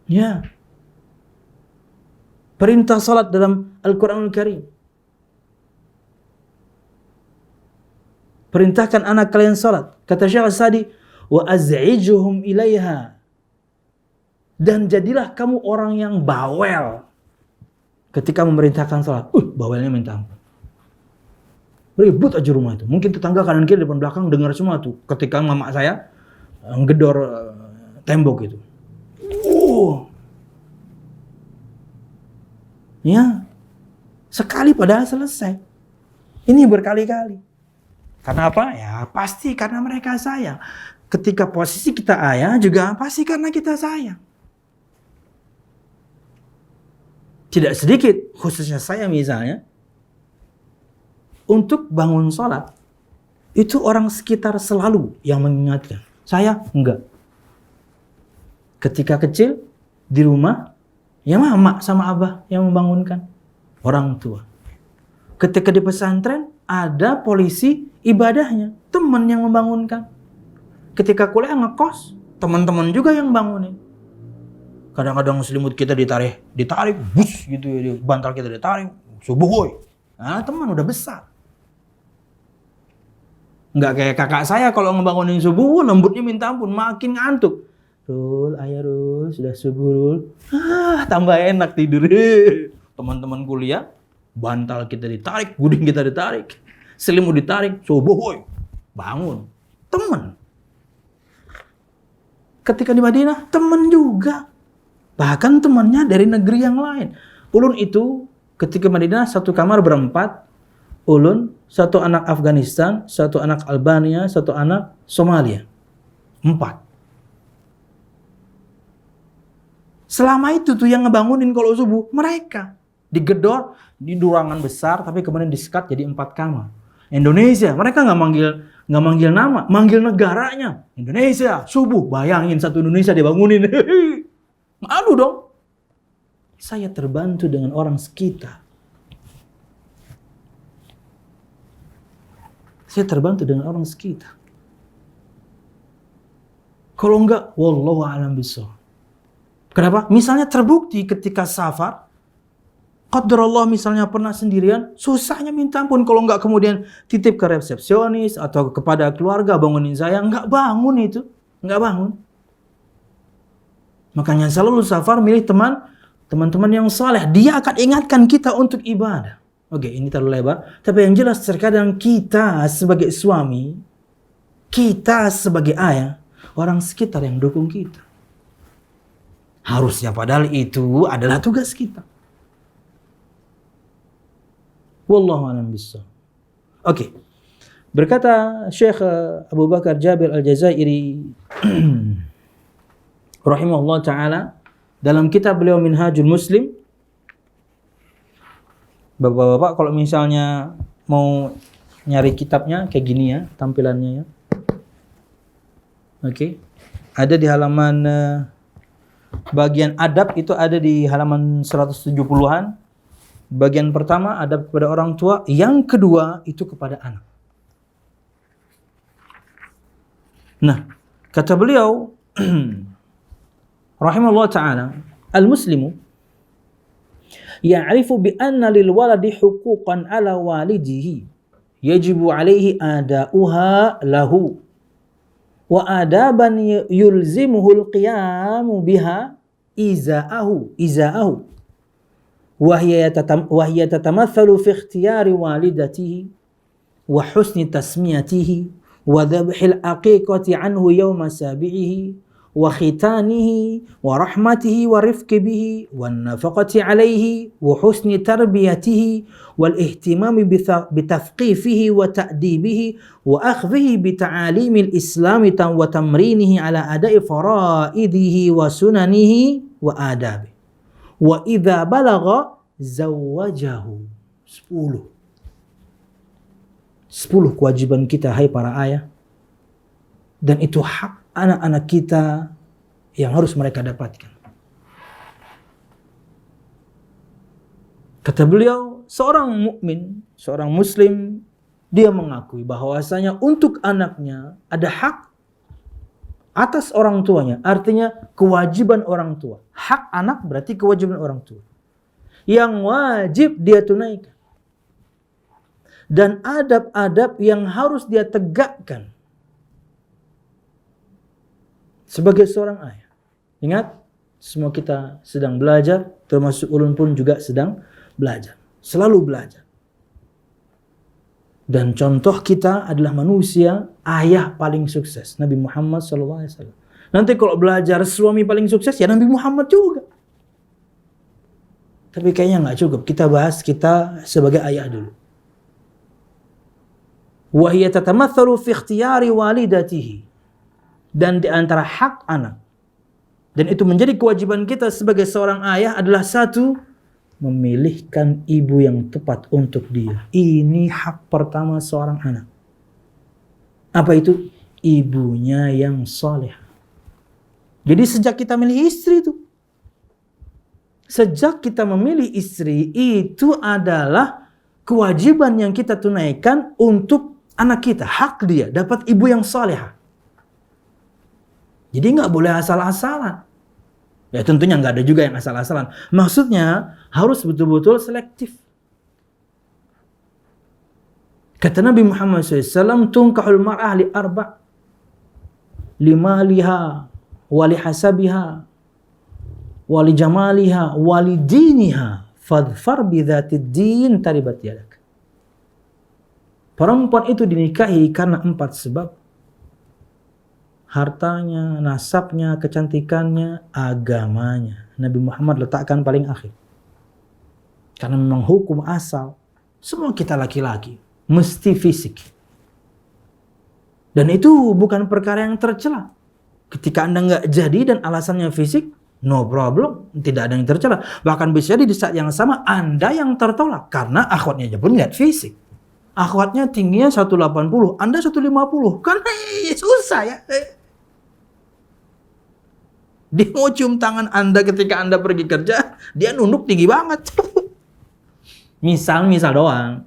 A: Ya. Perintah salat dalam Al-Quranul Karim. Perintahkan anak kalian salat. Kata Syekh As-Sa'di, wa az'ijuhum ilaiha. Dan jadilah kamu orang yang bawel ketika memerintahkan salat. Bawelnya minta ampun. Ribut aja rumah itu. Mungkin tetangga kanan kiri depan belakang dengar semua tuh. Ketika mama saya ngedor tembok itu. Ya. Sekali padahal selesai. Ini berkali-kali. Karena apa? Ya pasti karena mereka sayang. Ketika posisi kita ayah juga pasti karena kita sayang. Tidak sedikit, khususnya saya misalnya, untuk bangun sholat, itu orang sekitar selalu yang mengingatkan. Saya enggak. Ketika kecil, di rumah, ya mama sama abah yang membangunkan. Orang tua. Ketika di pesantren, ada polisi ibadahnya, teman yang membangunkan. Ketika kuliah ngekos, teman-teman juga yang bangunin. Kadang-kadang selimut kita ditarik, bus gitu ya, bantal kita ditarik, subuh woi. Nah, teman udah besar. Nggak kayak kakak saya kalau ngebangunin subuh, lembutnya minta ampun, makin ngantuk. Rul, ayah Rul, sudah subuh Rul. Tambah enak tidur. Teman-teman kuliah, bantal kita ditarik, guding kita ditarik, selimut ditarik, subuh woi. Bangun. Teman. Ketika di Madinah, teman juga. Bahkan temannya dari negeri yang lain. Ulun itu ketika Madinah satu kamar berempat. Ulun, satu anak Afghanistan, satu anak Albania, satu anak Somalia. 4. Selama itu tuh yang ngebangunin kalau subuh, mereka. Digedor, di ruangan besar, tapi kemudian disekat jadi 4 kamar. Indonesia, mereka nggak manggil nama, manggil negaranya. Indonesia, subuh, bayangin satu Indonesia dibangunin. Malu dong. Saya terbantu dengan orang sekitar. Saya terbantu dengan orang sekitar. Kalau enggak, wallahu a'lam bishawab. Kenapa? Misalnya terbukti ketika safar, Qadarullah misalnya pernah sendirian, susahnya minta ampun. Kalau nggak kemudian titip ke resepsionis atau kepada keluarga, bangunin saya, nggak bangun itu. Nggak bangun. Makanya selalu Safar milih teman-teman yang saleh. Dia akan ingatkan kita untuk ibadah. Oke, ini terlalu lebar. Tapi yang jelas terkadang kita sebagai suami, kita sebagai ayah, orang sekitar yang dukung kita. Harusnya padahal itu adalah tugas kita. Wallahu a'lam bishawab. Oke. Berkata Syekh Abu Bakar Jabir Al-Jazairi rahimahullah taala dalam kitab beliau Minhajul Muslim. Bapak-bapak kalau misalnya mau nyari kitabnya kayak gini ya tampilannya ya. Oke. Ada di halaman bagian adab itu ada di halaman 170-an. Bagian pertama adab kepada orang tua, yang kedua itu kepada anak. Nah, kata beliau rahimahullah taala, al-muslimu ya'rifu bi anna lil waladi huquqan 'ala walidihi yajibu 'alaihi ada'uha lahu wa adaban yulzimuhu al-qiyamu biha iza'ahu وهي تتمثل في اختيار والدته وحسن تسميته وذبح العقيقة عنه يوم سابعه وختانه ورحمته والرفق به والنفقة عليه وحسن تربيته والاهتمام بتثقيفه وتأديبه وأخذه بتعاليم الإسلام وتمرينه على أداء فرائضه وسننه وآدابه wa idza balagha zawwajahu. 10 kewajiban kita hai para ayah, dan itu hak anak-anak kita yang harus mereka dapatkan. Kata beliau, seorang mukmin, seorang muslim, dia mengakui bahwasanya untuk anaknya ada hak atas orang tuanya, artinya kewajiban orang tua. Hak anak berarti kewajiban orang tua yang wajib dia tunaikan, dan adab-adab yang harus dia tegakkan sebagai seorang ayah. Ingat, semua kita sedang belajar, termasuk ulun pun juga sedang belajar, selalu belajar. Dan contoh kita adalah manusia, ayah paling sukses, Nabi Muhammad SAW. Nanti kalau belajar suami paling sukses, ya Nabi Muhammad juga. Tapi kayaknya nggak cukup, kita bahas kita sebagai ayah dulu. Wa hiya tatamathalu fi ikhtiyari walidatihi. Dan di antara hak anak, dan itu menjadi kewajiban kita sebagai seorang ayah adalah satu, memilihkan ibu yang tepat untuk dia. Ini hak pertama seorang anak. Apa itu? Ibunya yang saleh. Jadi sejak kita milih istri itu, sejak kita memilih istri, itu adalah kewajiban yang kita tunaikan untuk anak kita. Hak dia dapat ibu yang salehah. Jadi nggak boleh asal-asalan. Ya tentunya nggak ada juga yang asal-asalan. Maksudnya harus betul-betul selektif. Kata Nabi Muhammad SAW, tunkahul mar'ah li arba' limaliha wali hasabiha wali jamaliha wali diniha fadfar bidhatid din taribat yadak. Perempuan itu dinikahi karena 4 sebab. Hartanya, nasabnya, kecantikannya, agamanya. Nabi Muhammad letakkan paling akhir. Karena memang hukum asal, semua kita laki-laki mesti fisik. Dan itu bukan perkara yang tercela. Ketika Anda nggak jadi dan alasannya fisik, no problem, tidak ada yang tercela. Bahkan bisa jadi di saat yang sama Anda yang tertolak karena akhwatnya aja pun nggak fisik. Akhwatnya tingginya 180, Anda 150, kan susah ya. Dia mau cium tangan Anda ketika Anda pergi kerja, dia nunduk tinggi banget. Misal doang.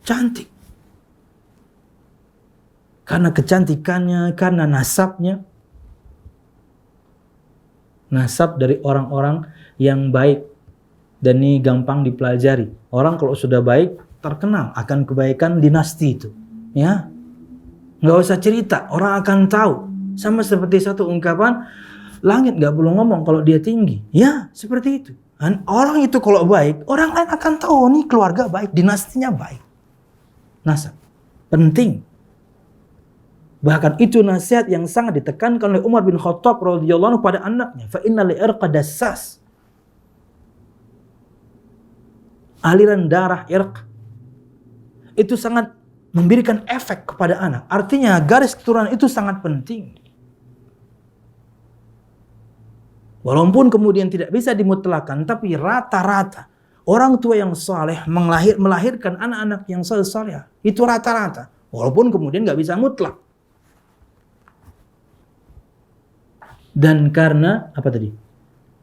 A: Cantik. Karena kecantikannya, karena nasabnya. Nasab dari orang-orang yang baik. Dan ini gampang dipelajari. Orang kalau sudah baik, terkenal akan kebaikan dinasti itu. Ya, nggak usah cerita, orang akan tahu. Sama seperti satu ungkapan, langit nggak perlu ngomong kalau dia tinggi. Ya, seperti itu. Dan orang itu kalau baik, orang lain akan tahu nih keluarga baik, dinastinya baik. Nasab penting. Bahkan itu nasihat yang sangat ditekankan oleh Umar bin Khattab radhiyallahu anhu pada anaknya. Fa inna li'irqa dassas. Aliran darah irq itu sangat memberikan efek kepada anak. Artinya garis keturunan itu sangat penting. Walaupun kemudian tidak bisa dimutlakan, tapi rata-rata orang tua yang saleh melahirkan anak-anak yang saleh. Itu rata-rata. Walaupun kemudian nggak bisa mutlak. Dan karena apa tadi?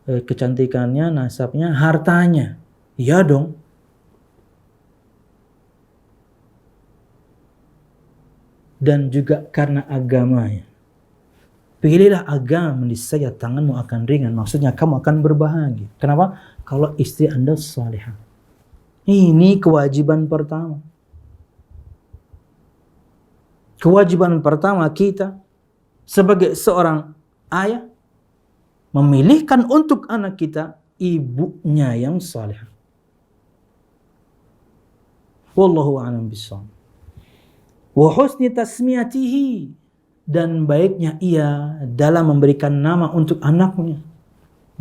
A: Kecantikannya, nasabnya, hartanya. Iya dong. Dan juga karena agamanya. Pilihlah agama, niscaya tanganmu akan ringan. Maksudnya kamu akan berbahagia. Kenapa? Kalau istri Anda salihah. Ini kewajiban pertama. Kewajiban pertama kita sebagai seorang ayah memilihkan untuk anak kita ibunya yang salihah. Wallahu a'lam bishawab. Wa husni tasmiyatihi, dan baiknya ia dalam memberikan nama untuk anaknya.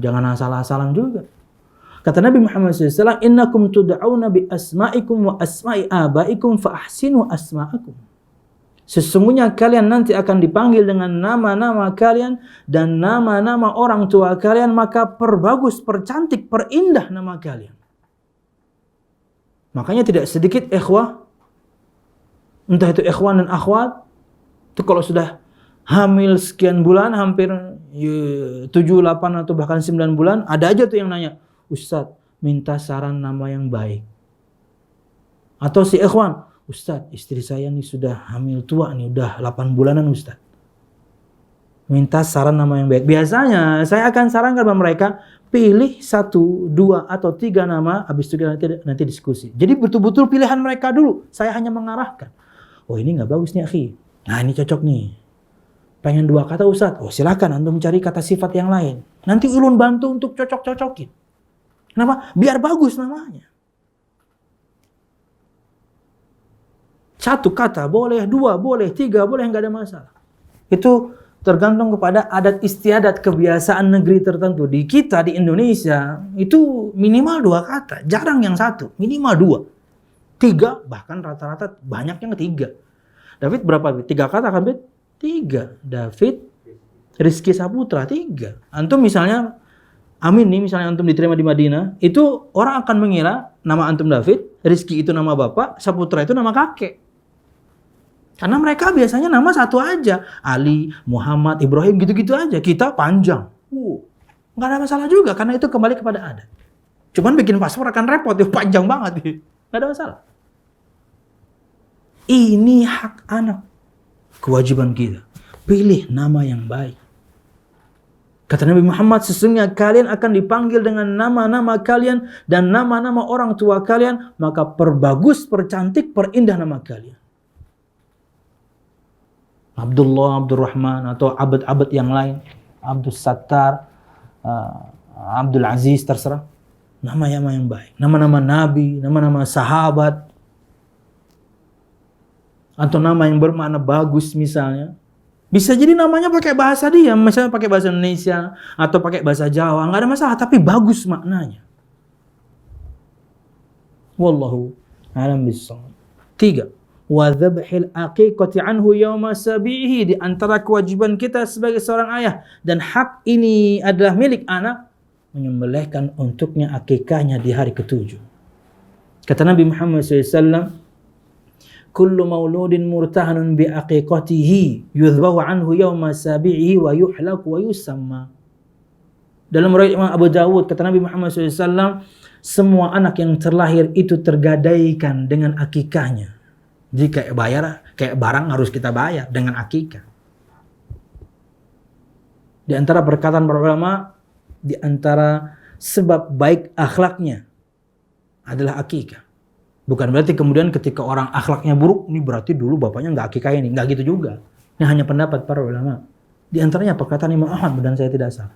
A: Jangan asal-asalan juga. Kata Nabi Muhammad SAW, innakum tud'auna bi asma'ikum wa asma'i abaikum fa ahsinu asma'akum. Sesungguhnya kalian nanti akan dipanggil dengan nama-nama kalian dan nama-nama orang tua kalian, maka perbagus, percantik, perindah nama kalian. Makanya tidak sedikit ikhwah, entah itu ikhwan dan akhwat, itu kalau sudah hamil sekian bulan, hampir 7, 8 atau bahkan 9 bulan, ada aja tuh yang nanya, Ustadz, minta saran nama yang baik. Atau si ikhwan, Ustadz, istri saya nih sudah hamil tua nih, udah 8 bulanan Ustadz. Minta saran nama yang baik. Biasanya saya akan sarankan kepada mereka, pilih 1, 2, atau 3 nama, habis itu nanti diskusi. Jadi betul-betul pilihan mereka dulu. Saya hanya mengarahkan. Oh ini nggak bagus nih akhi. Nah ini cocok nih. Pengen 2 kata Ustadz. Oh silakan antum cari kata sifat yang lain. Nanti ulun bantu untuk cocok-cocokin. Kenapa? Biar bagus namanya. 1 kata boleh, 2 boleh, 3 boleh, nggak ada masalah. Itu tergantung kepada adat istiadat kebiasaan negeri tertentu. Di kita di Indonesia itu minimal 2 kata, jarang yang 1, minimal 2. 3, bahkan rata-rata banyak yang 3. David berapa? 3 kata kan, Bet? 3. David, Rizky Saputra, 3. Antum misalnya, Amin nih, misalnya antum diterima di Madinah, itu orang akan mengira nama antum David, Rizky itu nama bapak, Saputra itu nama kakek. Karena mereka biasanya nama 1 aja. Ali, Muhammad, Ibrahim, gitu-gitu aja. Kita panjang. Nggak ada masalah juga, karena itu kembali kepada adat. Cuman bikin paspor akan repot, panjang banget. Nggak ada masalah. Ini hak anak. Kewajiban kita. Pilih nama yang baik. Kata Nabi Muhammad, sesungguhnya kalian akan dipanggil dengan nama-nama kalian dan nama-nama orang tua kalian, maka perbagus, percantik, perindah nama kalian. Abdullah, Abdurrahman, atau abad-abad yang lain. Abdul Sattar, Abdul Aziz, terserah. Nama-nama yang baik. Nama-nama Nabi, nama-nama sahabat. Atau nama yang bermakna bagus misalnya. Bisa jadi namanya pakai bahasa dia, misalnya pakai bahasa Indonesia atau pakai bahasa Jawa, nggak ada masalah, tapi bagus maknanya. Wallahu a'lam bishawab. 3. Wa dzabhil aqiqati anhu yauma sabihi, di antara kewajiban kita sebagai seorang ayah dan hak ini adalah milik anak, menyembelihkan untuknya akikahnya di hari ke-7. Kata Nabi Muhammad SAW, kullu mauludin murtahanun bi aqiqatihi yudhbahu anhu yawma sabi'ihi wa yuhlaku wa yusamma. Dalam riwayat Imam Abu Dawud, kata Nabi Muhammad SAW, semua anak yang terlahir itu tergadaikan dengan akikahnya. Jadi kayak barang harus kita bayar dengan akikah. Di antara perkataan para ulama, di antara sebab baik akhlaknya adalah akikah. Bukan berarti kemudian ketika orang akhlaknya buruk, ini berarti dulu bapaknya nggak akikah ini. Nggak gitu juga. Ini hanya pendapat para ulama. Di antaranya perkataan Imam Ahmad dan saya tidak salah.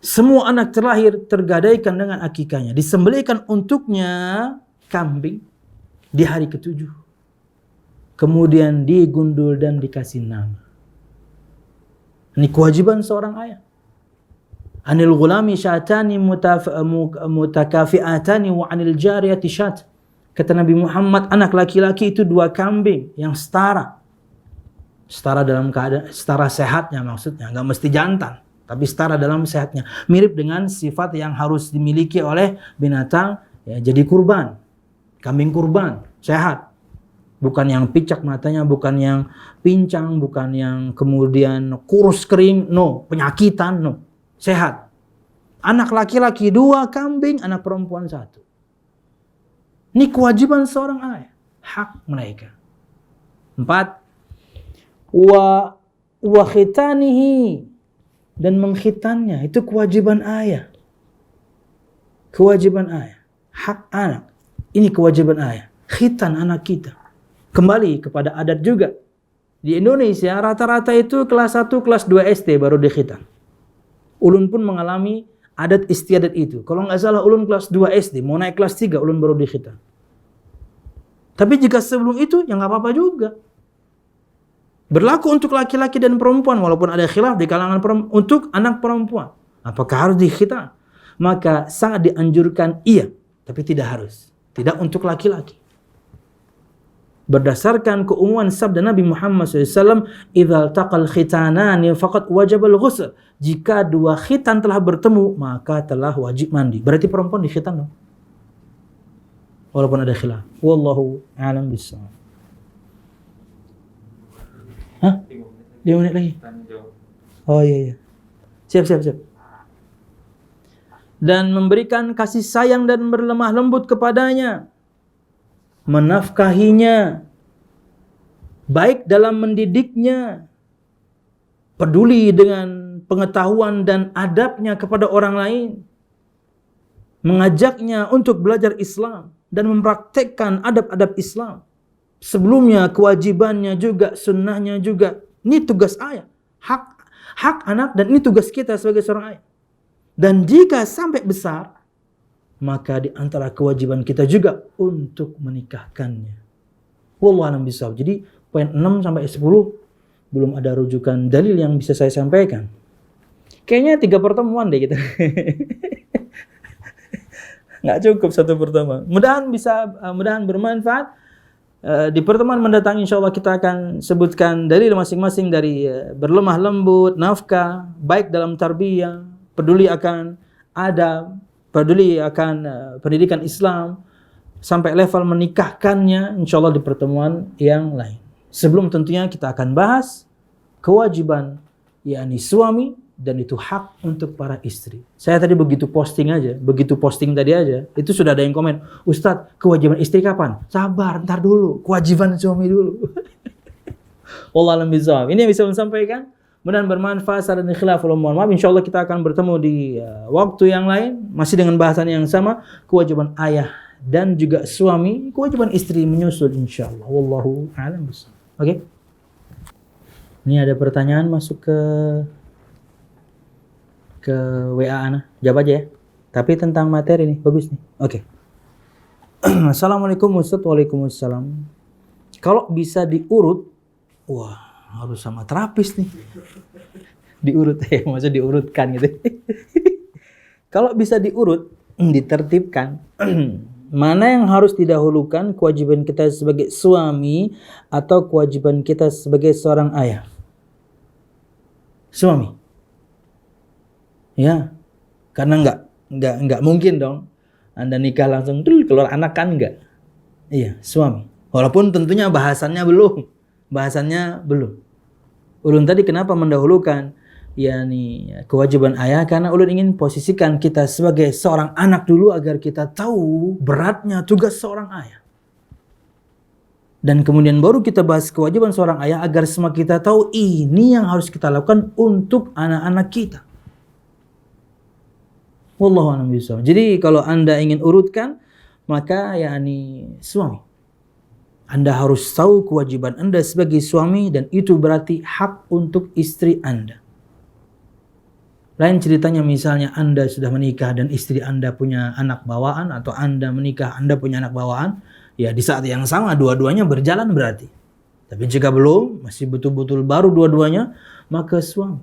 A: Semua anak terlahir tergadaikan dengan akikahnya. Disembelihkan untuknya kambing di hari ke-7. Kemudian digundul dan dikasih nama. Ini kewajiban seorang ayah. Anil ghulami syatani mutakafi'atani wa anil jariyati syat. Kata Nabi Muhammad, anak laki-laki itu 2 kambing yang setara. Setara dalam keadaan, setara sehatnya maksudnya, enggak mesti jantan, tapi setara dalam sehatnya. Mirip dengan sifat yang harus dimiliki oleh binatang, ya, jadi kurban. Kambing kurban, sehat. Bukan yang picak matanya, bukan yang pincang, bukan yang kemudian kurus kering, no, penyakitan, no. Sehat. Anak laki-laki 2 kambing, anak perempuan 1. Ini kewajiban seorang ayah. Hak mereka. 4. Wa khitanihi. Dan mengkhitannya. Itu kewajiban ayah. Kewajiban ayah. Hak anak. Ini kewajiban ayah. Khitan anak kita. Kembali kepada adat juga. Di Indonesia rata-rata itu kelas 1, kelas 2 SD baru dikhitan. Ulun pun mengalami adat istiadat itu. Kalau nggak salah ulun kelas 2 SD, mau naik kelas 3 ulun baru dikhitan. Tapi jika sebelum itu ya nggak apa-apa juga. Berlaku untuk laki-laki dan perempuan walaupun ada khilaf di kalangan untuk anak perempuan. Apakah harus dikhitan? Maka sangat dianjurkan iya, tapi tidak harus. Tidak untuk laki-laki. Berdasarkan keumuman sabda Nabi Muhammad SAW, "Idzal taqal khitanani faqad wajib al-ghusl." Jika 2 khitan telah bertemu, maka telah wajib mandi. Berarti perempuan dikhitan dong. Walaupun ada khilaf. Wallahu a'lam bishawab. Hah? 5 menit lagi. Oh iya. Siap. Dan memberikan kasih sayang dan berlemah lembut kepadanya. Menafkahinya, baik dalam mendidiknya, peduli dengan pengetahuan dan adabnya kepada orang lain, mengajaknya untuk belajar Islam dan mempraktekkan adab-adab Islam. Sebelumnya kewajibannya juga, sunnahnya juga. Ini tugas ayah, hak anak, dan ini tugas kita sebagai seorang ayah. Dan jika sampai besar, maka di antara kewajiban kita juga untuk menikahkannya. Wallahu a'lam bishawab. Jadi poin 6 sampai 10 belum ada rujukan dalil yang bisa saya sampaikan. Kayaknya 3 pertemuan deh kita. Nggak cukup 1 pertemuan. Mudahan bermanfaat. Di pertemuan mendatang insyaallah kita akan sebutkan dalil masing-masing dari berlemah lembut, nafkah, baik dalam tarbiyah, peduli akan adab, peduli akan pendidikan Islam, sampai level menikahkannya insyaallah di pertemuan yang lain. Sebelum tentunya kita akan bahas kewajiban yakni suami dan itu hak untuk para istri. Saya tadi begitu posting tadi aja, itu sudah ada yang komen, "Ustadz, kewajiban istri kapan?" Sabar, ntar dulu, kewajiban suami dulu. Wallahu a'lam bishawab. Ini yang bisa saya sampaikan. Mudah-mudahan bermanfaat. Saran dan khilaf, mohon maaf. Insyaallah kita akan bertemu di waktu yang lain masih dengan bahasan yang sama, kewajiban ayah dan juga suami, kewajiban istri menyusul insyaallah. Wallahu a'lam bishawab. Oke. Ini ada pertanyaan masuk ke WA ana. Jawab aja ya. Tapi tentang materi nih, bagus nih. Oke. Assalamualaikum Ustaz. Waalaikumsalam. Kalau bisa diurut, wah, harus sama terapis nih. Diurut ya, maksudnya diurutkan gitu. Kalau bisa diurut, ditertibkan, mana yang harus didahulukan, kewajiban kita sebagai suami atau kewajiban kita sebagai seorang ayah? Suami. Ya. Karena enggak mungkin dong Anda nikah langsung keluar anak, kan enggak. Iya, suami. Walaupun tentunya bahasannya belum. Ulun tadi kenapa mendahulukan yakni kewajiban ayah, karena ulun ingin posisikan kita sebagai seorang anak dulu agar kita tahu beratnya tugas seorang ayah. Dan kemudian baru kita bahas kewajiban seorang ayah agar semua kita tahu ini yang harus kita lakukan untuk anak-anak kita. Wallahu a'lam bishawab. Jadi kalau Anda ingin urutkan, maka suami. Anda harus tahu kewajiban Anda sebagai suami dan itu berarti hak untuk istri Anda. Lain ceritanya misalnya Anda sudah menikah dan istri Anda punya anak bawaan atau Anda menikah Anda punya anak bawaan, ya di saat yang sama dua-duanya berjalan berarti. Tapi jika belum, masih betul-betul baru dua-duanya, maka suami.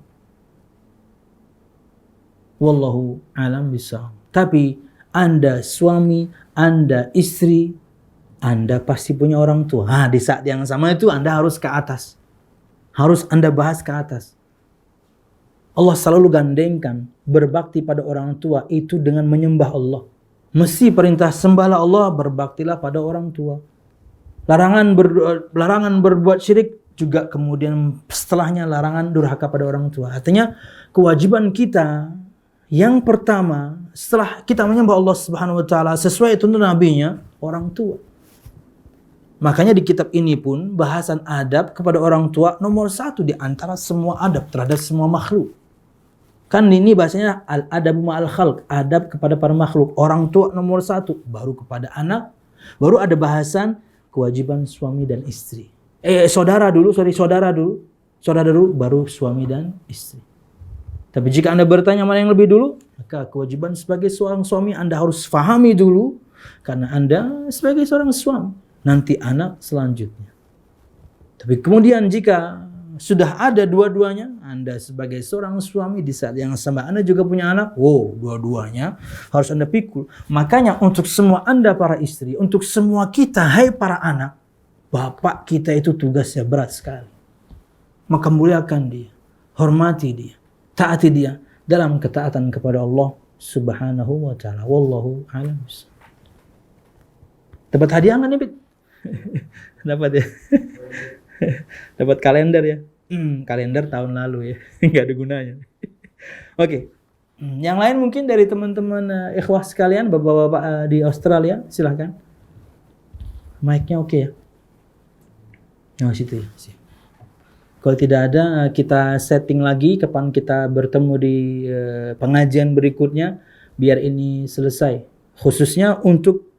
A: Wallahu a'lam bishawab. Tapi Anda suami, Anda istri, Anda pasti punya orang tua. Di saat yang sama itu Anda harus ke atas. Harus Anda bahas ke atas. Allah selalu gandengkan berbakti pada orang tua itu dengan menyembah Allah. Mesti perintah sembahlah Allah, berbaktilah pada orang tua. Larangan berbuat syirik juga kemudian setelahnya larangan durhaka pada orang tua. Artinya kewajiban kita yang pertama setelah kita menyembah Allah Subhanahu wa taala sesuai tuntunan nabinya, orang tua. Makanya di kitab ini pun bahasan adab kepada orang tua nomor 1 di antara semua adab terhadap semua makhluk. Kan ini bahasanya al-adabu ma'al khalq, adab kepada para makhluk. Orang tua nomor 1, baru kepada anak, baru ada bahasan kewajiban suami dan istri. Saudara dulu, baru suami dan istri. Tapi jika Anda bertanya mana yang lebih dulu, maka kewajiban sebagai seorang suami Anda harus fahami dulu, karena Anda sebagai seorang suami, nanti anak selanjutnya. Tapi kemudian jika sudah ada dua-duanya, Anda sebagai seorang suami di saat yang sama Anda juga punya anak, dua-duanya harus Anda pikul. Makanya untuk semua Anda para istri, untuk semua kita, hai para anak, bapak kita itu tugasnya berat sekali. Maka muliakan dia, hormati dia, taati dia dalam ketaatan kepada Allah Subhanahu wa taala. Wallahu a'lam. Dapat hadiah enggak nih, Bit? Dapat ya. Dapat kalender ya. Kalender tahun lalu ya. Enggak ada gunanya. Oke. Yang lain mungkin dari teman-teman ikhwah sekalian, bapak-bapak di Australia, silahkan. Mic-nya oke ya? Situ ya. Kalau tidak ada, kita setting lagi kapan kita bertemu di pengajian berikutnya, biar ini selesai. Khususnya untuk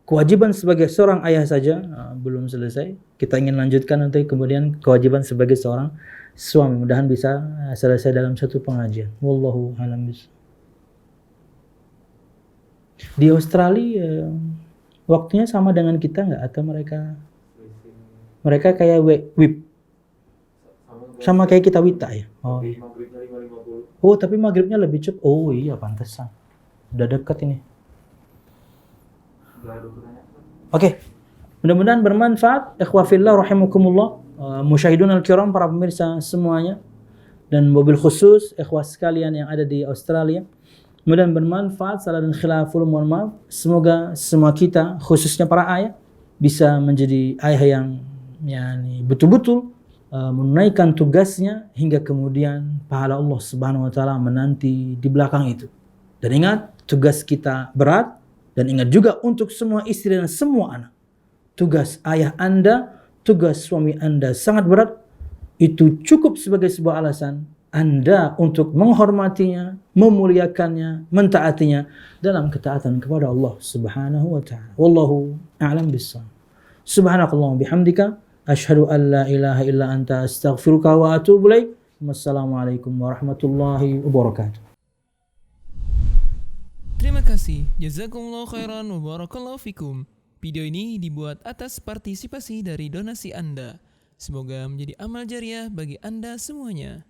A: kewajiban sebagai seorang ayah saja belum selesai. Kita ingin lanjutkan nanti kemudian kewajiban sebagai seorang suami. Mudahan bisa selesai dalam satu pengajian. Wallahu a'lam bishawab. Di Australia waktunya sama dengan kita nggak? Atau mereka kayak WIB? Sama kayak kita Wita ya? Tapi maghribnya lebih cepat. Iya pantesan. Udah dekat ini. Oke. Mudah-mudahan bermanfaat. Ikhwah fillah rahimakumullah. Musyahidun al-kiram, para pemirsa semuanya. Dan mobil khusus ikhwah sekalian yang ada di Australia. Mudah-mudahan bermanfaat. Salah dan khilaful, mohon maaf. Semoga semua kita, khususnya para ayah, bisa menjadi ayah yang betul-betul menunaikan tugasnya hingga kemudian pahala Allah Subhanahu wa taala menanti di belakang itu. Dan ingat, tugas kita berat, dan ingat juga untuk semua istri dan semua anak. Tugas ayah Anda, tugas suami Anda sangat berat. Itu cukup sebagai sebuah alasan Anda untuk menghormatinya, memuliakannya, mentaatinya dalam ketaatan kepada Allah Subhanahu wa taala. Wallahu a'lam bishawab. Subhanakallahumma bihamdika asyhadu an la ilaha illa anta astaghfiruka wa atubu ilaik. Wassalamualaikum warahmatullahi wabarakatuh.
B: Terima kasih. Jazakumullah khairan wa barakallahu fikum. Video ini dibuat atas partisipasi dari donasi Anda. Semoga menjadi amal jariah bagi Anda semuanya.